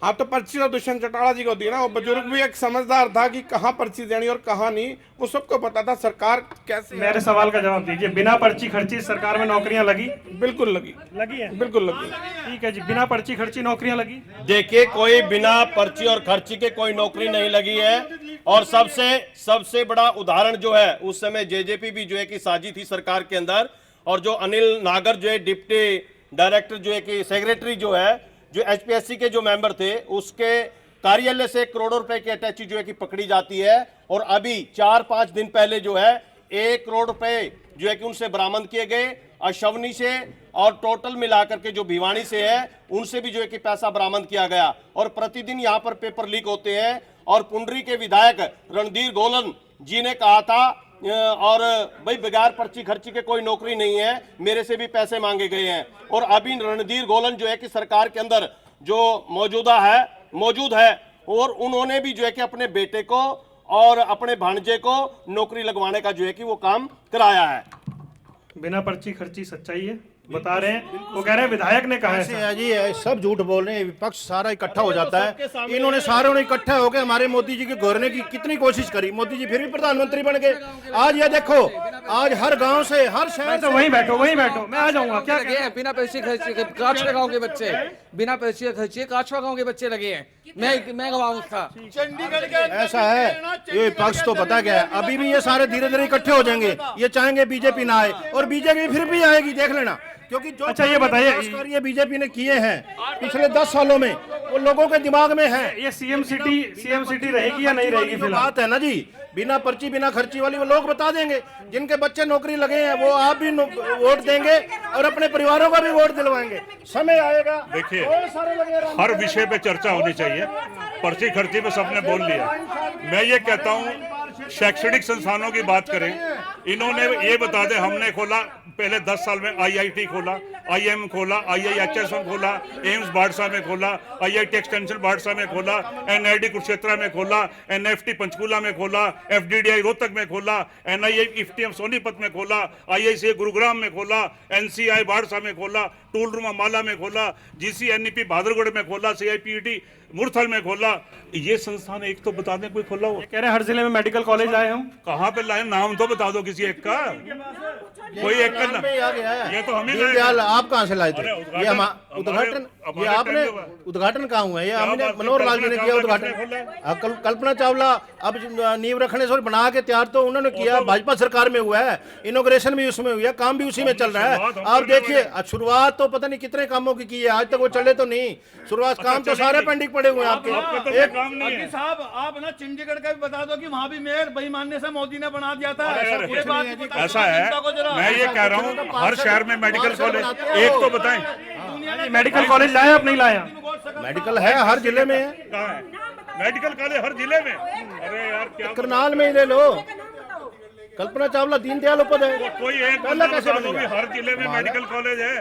हाँ, तो पर्ची तो दुष्यंत चौटाला जी को दी ना। वो बुजुर्ग भी एक समझदार था कि कहाँ पर्ची देनी और कहाँ नहीं, वो सबको पता था। सरकार कैसे, मेरे सवाल का जवाब दीजिए, बिना पर्ची खर्ची सरकार में नौकरियां लगी? बिल्कुल लगी है, बिल्कुल लगी। ठीक है जी, बिना पर्ची खर्ची नौकरियां लगी? देखिए, कोई बिना पर्ची और खर्ची के कोई नौकरी नहीं लगी है। और सबसे बड़ा उदाहरण जो है, उस समय जेजेपी भी जो है कि साजी थी सरकार के अंदर, और जो अनिल नागर जो है डिप्टी डायरेक्टर जो है कि सेक्रेटरी जो है, जो एचपीएससी के जो मेंबर थे, उसके कार्यालय से करोड़ों रुपए की अटैची जो है कि पकड़ी जाती है। और अभी 4-5 दिन पहले जो है 1 करोड़ रुपए जो है कि उनसे बरामद किए गए, अशवनी से, और टोटल मिलाकर के जो भिवानी से है उनसे भी जो है कि पैसा बरामद किया गया। और प्रतिदिन यहाँ पर पेपर लीक होते हैं। और पुंडरी के विधायक रणधीर गोलन जी ने कहा था, और भाई बगैर पर्ची खर्ची के कोई नौकरी नहीं है, मेरे से भी पैसे मांगे गए हैं। और अभी रणधीर गोलन जो है कि सरकार के अंदर जो मौजूद है, और उन्होंने भी जो है कि अपने बेटे को और अपने भांजे को नौकरी लगवाने का जो है कि वो काम कराया है। बिना पर्ची खर्ची सच्चाई है, बता रहे हैं। वो कह रहे हैं विधायक ने कहा है जी, सब झूठ बोल रहे हैं। विपक्ष सारा इकट्ठा हो जाता है। इन्होंने सारे इकट्ठा होकर हमारे मोदी जी के घोरने की कितनी कोशिश करी, मोदी जी फिर भी प्रधानमंत्री बन गए। आज ये देखो, आज हर गांव से, हर शहर से, वहीं बैठो मैं आ जाऊंगा। क्या बिना पैसे खर्चे काछवा गांव के बच्चे, बिना पैसे खर्चे काछवा गांव के बच्चे लगे हैं। मैं गवाऊं उसका। चंडीगढ़ के ऐसा है, ये विपक्ष तो पता क्या है, अभी भी ये सारे धीरे धीरे इकट्ठे हो जाएंगे। ये चाहेंगे बीजेपी ना आए, और बीजेपी फिर भी आएगी, देख लेना। क्योंकि जो अच्छा ये बताइए, ये बीजेपी ने किए हैं पिछले 10 सालों में, वो लोगों के दिमाग में है। ये सीएम सिटी रहेगी या नहीं रहेगी? फिलहाल बात है ना जी, बिना पर्ची बिना खर्ची वाली वो लोग बता देंगे। जिनके बच्चे नौकरी लगे हैं वो आप भी वोट देंगे और अपने परिवारों का भी वोट दिलवाएंगे। समय आएगा। देखिए, हर विषय पे चर्चा होनी चाहिए। पर्ची खर्ची पे सबने बोल लिया। मैं ये कहता हूँ, शैक्षणिक संस्थानों की बात करें, इन्होंने ये बता दे, हमने खोला पहले 10 साल में आईआईटी खोला, आईएम खोला, आईआईएचएसएम खोला, एम्स बाड़सा में खोला, आईआईटी एक्सटेंशन बाड़सा में खोला, एनआईडी कुरुक्षेत्र में खोला, एनएफटी पंचकूला में खोला, एफडीडीआई रोहतक में खोला, एनआईए इफ्टीएम सोनीपत में खोला, आईआईसी गुरुग्राम में खोला, एनसीआई बाड़सा में खोला, टूल रूम अम्बाला में खोला, जीसीएनईपी भादरगढ़ में खोला, सीआईपीईटी मुरथल में खोला। ये संस्थान एक तो बता दें कोई खोला हो? कह रहे हैं हर जिले में मेडिकल कॉलेज लाए हम। कहाँ पे लाए? नाम तो बता दो किसी एक का। कोई एक का नाम ये तो हम ही लाए। आप कहाँ से लाए थे? ये हम उद्घाटन, ये आपने उद्घाटन कहाँ हुआ है? ये हमने मनोहर लाल जी ने किया उद्घाटन। कल्पना चावला अब नींव रखने से बना के तैयार तो उन्होंने किया, भाजपा सरकार में हुआ है, इनॉग्रेशन भी उसमें हुआ, काम भी उसी में चल रहा है। आप देखिए, शुरुआत तो पता नहीं कितने कामों की है, आज तक वो चले तो नहीं। शुरुआत काम तो सारे पेंडिंग पड़े हुए हैं आपके। एक काम नहीं है साहब, आप ना चंडीगढ़ का भी बता दो कि वहाँ भी मेयर बेईमानी से मोदी ने बना दिया था। ऐसा है, मैं ये कह रहा हूँ, हर शहर में मेडिकल कॉलेज एक तो बताएं। मेडिकल कॉलेज लाया आप नहीं लाया? मेडिकल है, हर जिले में है। मेडिकल कॉलेज हर जिले में। अरे यार क्या करनाल में ही ले लो, कल्पना चावला दीनदयाल उपाध्याय कोई एक पहले बंदा कैसे बता दो बनेगा? कि हर जिले में मेडिकल कॉलेज है,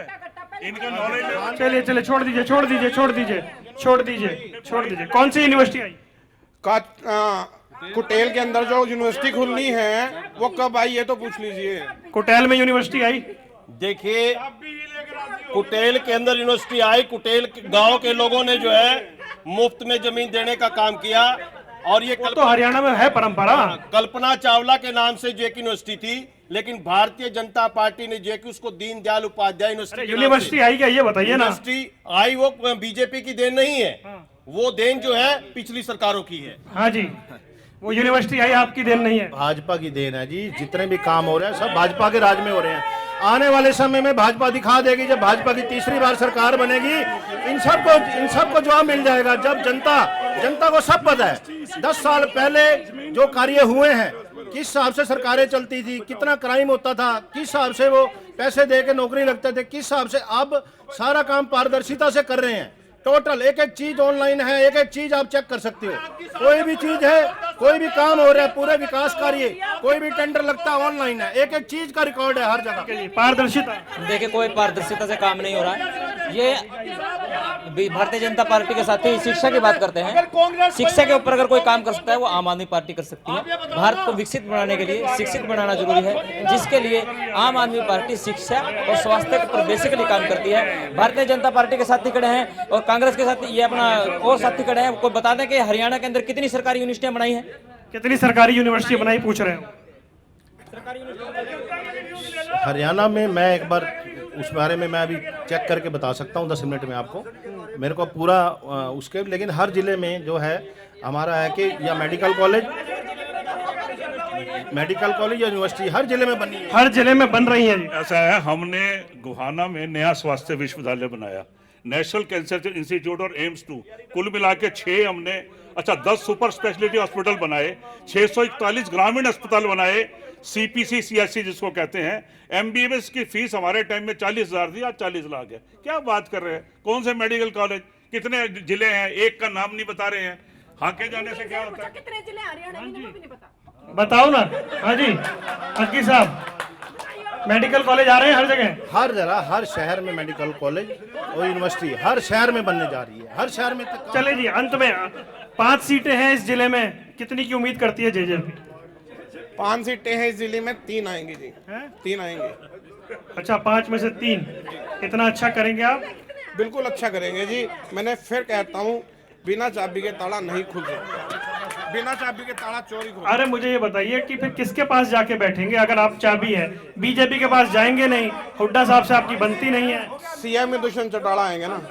इनका नॉलेज। चलिए चलिए छोड़ दीजिए छोड़ दीजिए छोड़ दीजिए छोड़ दीजिए छोड़ दीजिए। कौन सी यूनिवर्सिटी आई? कुटेल के अंदर जो यूनिवर्सिटी खुलनी है वो कब आई है तो पूछ लीजिए। कुटेल में यूनिवर्सिटी आई? देखिए कुटेल के अंदर यूनिवर्सिटी आई, कुटेल गांव के लोगों ने जो है मुफ्त में जमीन देने का काम किया। और ये तो हरियाणा में है परंपरा। कल्पना चावला के नाम से जेके यूनिवर्सिटी थी, लेकिन भारतीय जनता पार्टी ने जेके उसको दीनदयाल उपाध्याय यूनिवर्सिटी आई क्या ये बताइए ना। यूनिवर्सिटी आई वो बीजेपी की देन नहीं है, वो देन जो है पिछली सरकारों की है। हाँ जी, वो यूनिवर्सिटी आई आपकी देन नहीं है, भाजपा की देन है जी। जितने भी काम हो रहे हैं सब भाजपा के राज में हो रहे हैं। आने वाले समय में भाजपा दिखा देगी, जब भाजपा की तीसरी बार सरकार बनेगी, इन सबको जवाब मिल जाएगा। जब जनता को सब पता है 10 साल पहले जो कार्य हुए हैं, किस हिसाब से सरकारें चलती थी, कितना क्राइम होता था, किस हिसाब से वो पैसे दे के नौकरी लगते थे, किस हिसाब से अब सारा काम पारदर्शिता से कर रहे हैं। टोटल एक एक चीज ऑनलाइन है, एक एक चीज आप चेक कर सकते हो। कोई भी चीज है, कोई भी काम हो रहा है, पूरे विकास कार्य, कोई भी टेंडर लगता है ऑनलाइन है, एक एक चीज का रिकॉर्ड है हर जगह। पारदर्शिता। देखिए कोई पारदर्शिता से काम नहीं हो रहा है। ये भारतीय जनता पार्टी के साथ ही शिक्षा की बात करते हैं। शिक्षा के ऊपर अगर कोई काम कर सकता है वो आम आदमी पार्टी कर सकती है। भारत को विकसित बनाने के लिए शिक्षित बनाना जरूरी है, जिसके लिए आम आदमी पार्टी शिक्षा और स्वास्थ्य पर बेसिकली काम करती है। भारतीय जनता पार्टी के साथी खड़े हैं और कांग्रेस के साथ ये अपना और साथी खड़े हैं। को बता दें कि हरियाणा के अंदर कितनी सरकारी यूनिवर्सिटियां बनाई हैं? कितनी सरकारी यूनिवर्सिटी बनाई पूछ रहे हो? हरियाणा में मैं एक बार उस बारे में मैं अभी चेक करके बता सकता हूँ 10 मिनट में आपको, मेरे को पूरा उसके, लेकिन हर जिले में जो है हमारा है कि या मेडिकल कॉलेज या यूनिवर्सिटी हर जिले में बनी है, हर जिले में बन रही है। ऐसा है, हमने गोहाना में नया स्वास्थ्य विश्वविद्यालय बनाया, नेशनल कैंसर इंस्टीट्यूट और एम्स 2, कुल मिला के 6 हमने 10 सुपर स्पेशलिटी हॉस्पिटल बनाए, 641 ग्रामीण अस्पताल बनाए, CPC CSC जिसको कहते हैं। MBBS की फीस हमारे टाइम में 40,000 थी, आज 40 लाख है। क्या बात कर रहे हैं? कौन से मेडिकल कॉलेज, कितने जिले हैं, एक का नाम नहीं बता रहे हैं। हाके जाने से क्या होता है? कितने जिले हरियाणा में भी नहीं पता। बताओ ना। हाँ जी अक्की साहब, मेडिकल कॉलेज आ रहे हैं हर जगह, हर शहर में मेडिकल कॉलेज और यूनिवर्सिटी हर शहर में बनने जा रही है, हर शहर में। चले जी अंत में 5 सीटें हैं इस जिले में, कितनी की उम्मीद करती है जेजेपी? 5 सीटें हैं इस जिले में, 3 आएंगी जी। 3 आएंगे। अच्छा 5 में से 3, इतना अच्छा करेंगे आप? बिल्कुल अच्छा करेंगे जी। मैंने फिर कहता हूँ बिना चाबी के ताला नहीं खुल सकता, बिना चाबी के ताला चोरी खुल। अरे मुझे ये बताइए कि फिर किसके पास जाके बैठेंगे अगर आप चाबी है? बीजेपी के पास जाएंगे नहीं, हुड्डा साहब से आपकी बनती नहीं है। CM में दुष्यंत चौटाला आएंगे ना।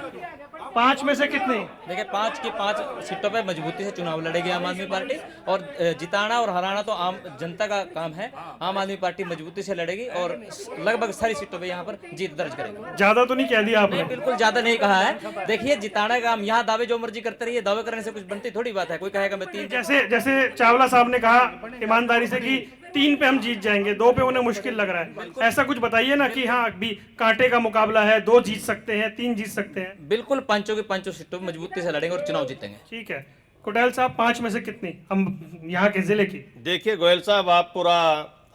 5 में से कितने? देखिए 5 की 5 सीटों पे मजबूती से चुनाव लड़ेगी आम आदमी पार्टी, और जिताना और हराना तो आम जनता का काम है। आम आदमी पार्टी मजबूती से लड़ेगी और लगभग सारी सीटों पे यहाँ पर जीत दर्ज करेगी। ज्यादा तो नहीं कह दिया आपने? बिल्कुल ज्यादा नहीं कहा है। देखिए जिताना का काम, यहाँ दावे जो मर्जी करते रहिए, दावे करने से कुछ बनती थोड़ी बात है। कोई कहेगा मैं 3, जैसे चावला साहब ने कहा ईमानदारी से कि 3 पे हम जीत जाएंगे, 2 पे उन्हें मुश्किल लग रहा है, ऐसा कुछ बताइए ना कि हाँ भी कांटे का मुकाबला है, 2 जीत सकते हैं, 3 जीत सकते हैं। बिल्कुल 5 की 5 सीटों में मजबूती से लड़ेंगे और चुनाव जीतेंगे। ठीक है कुटेल साहब, 5 में से कितनी हम यहाँ के जिले की? देखिए गोयल साहब, आप पूरा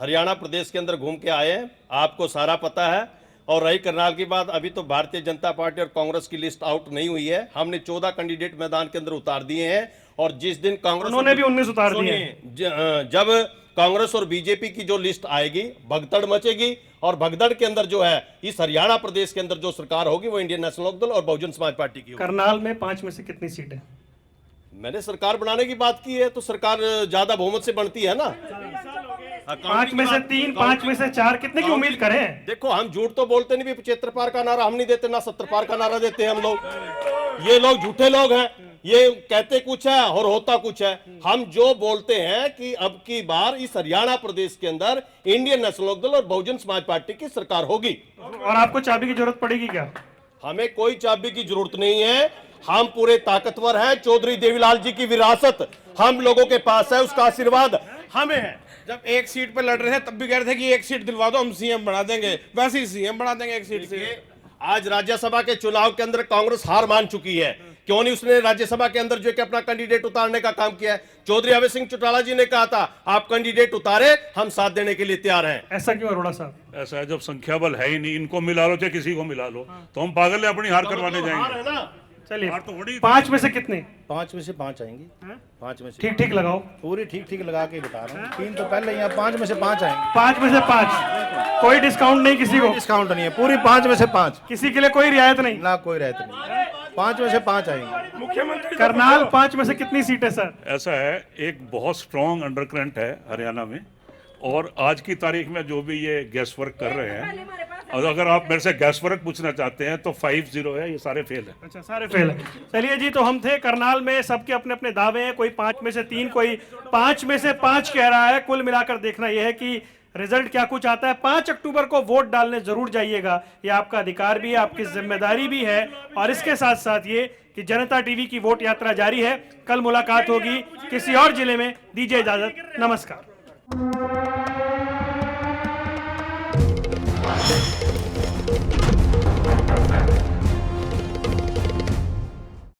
हरियाणा प्रदेश के अंदर घूम के आए हैं, आपको सारा पता है। और रही करनाल की बात, अभी तो भारतीय जनता पार्टी और कांग्रेस की लिस्ट आउट नहीं हुई है। हमने 14 कैंडिडेट मैदान के अंदर उतार दिए हैं, और जिस दिन कांग्रेस, उन्होंने भी 19 उतार दिए। जब कांग्रेस और बीजेपी की जो लिस्ट आएगी, भगदड़ मचेगी, और भगदड़ के अंदर जो है इस हरियाणा प्रदेश के अंदर जो सरकार होगी वो इंडियन नेशनल लोकदल और बहुजन समाज पार्टी की होगी। करनाल में 5 में से कितनी सीटें? मैंने सरकार बनाने की बात की है, तो सरकार ज्यादा बहुमत से बनती है ना। 5 में से 3, 5 में से 4, कितने की उम्मीद करें? देखो हम झूठ तो बोलते नहीं, 75 पार का नारा हम नहीं देते, ना 70 पार का नारा देते हैं हम लोग। ये लोग झूठे लोग हैं, ये कहते कुछ है और होता कुछ है। हम जो बोलते हैं कि अब की बार इस हरियाणा प्रदेश के अंदर इंडियन नेशनल लोकदल और बहुजन समाज पार्टी की सरकार होगी। और आपको चाबी की जरूरत पड़ेगी क्या? हमें कोई चाबी की जरूरत नहीं है, हम पूरे ताकतवर हैं। चौधरी देवीलाल जी की विरासत हम लोगों के पास है, उसका आशीर्वाद हमें है। जब एक सीट पर लड़ रहे थे तब भी कह रहे थे कि 1 सीट दिलवा दो, हम CM बना देंगे, वैसे ही CM बना देंगे 1 सीट से। आज राज्यसभा के चुनाव के अंदर कांग्रेस हार मान चुकी है, क्यों नहीं उसने राज्यसभा के अंदर जो है कि अपना कैंडिडेट उतारने का काम किया है। चौधरी अभय सिंह चौटाला जी ने कहा था आप कैंडिडेट उतारे, हम साथ देने के लिए तैयार हैं। ऐसा क्यों अरोड़ा साहब? ऐसा है, जब संख्या बल है ही नहीं, इनको मिला लो चाहे किसी को मिला लो, तो हम पागल है अपनी हार करवाने जाएंगे। चलिए, हार तो होनी। 5 में से कितने? 5 में से 5 आएंगे। 5 में से ठीक ठीक लगाओ, पूरी ठीक ठीक लगा के बता रहा हूँ। 3 तो पहले यहाँ 5 में से 5 आएंगे। 5 में से 5, कोई डिस्काउंट नहीं किसी को? डिस्काउंट नहीं है, पूरी 5 में से 5, किसी के लिए कोई रियायत नहीं ना कोई रहता नहीं। 5 में से 5 आएंगे। मुख्यमंत्री करनाल 5 में से कितनी सीटें सर? ऐसा है, एक बहुत स्ट्रॉन्ग अंडरकरंट है हरियाणा में, और आज की तारीख में जो भी ये गैस वर्क कर रहे हैं, और अगर आप मेरे से गैस वर्क पूछना चाहते हैं तो 5-0 है, ये सारे फेल है। अच्छा, सारे फेल है। चलिए जी, तो हम थे करनाल में, सबके अपने अपने दावे हैं, कोई 5 में से 3, कोई 5 में से 5 कह रहा है। कुल मिलाकर देखना यह है कि रिजल्ट क्या कुछ आता है। 5 अक्टूबर को वोट डालने जरूर जाइएगा, ये आपका अधिकार भी है, आपकी जिम्मेदारी भी है। और इसके साथ साथ ये कि जनता टीवी की वोट यात्रा जारी है, कल मुलाकात होगी किसी और जिले में। दीजिए इजाजत, नमस्कार।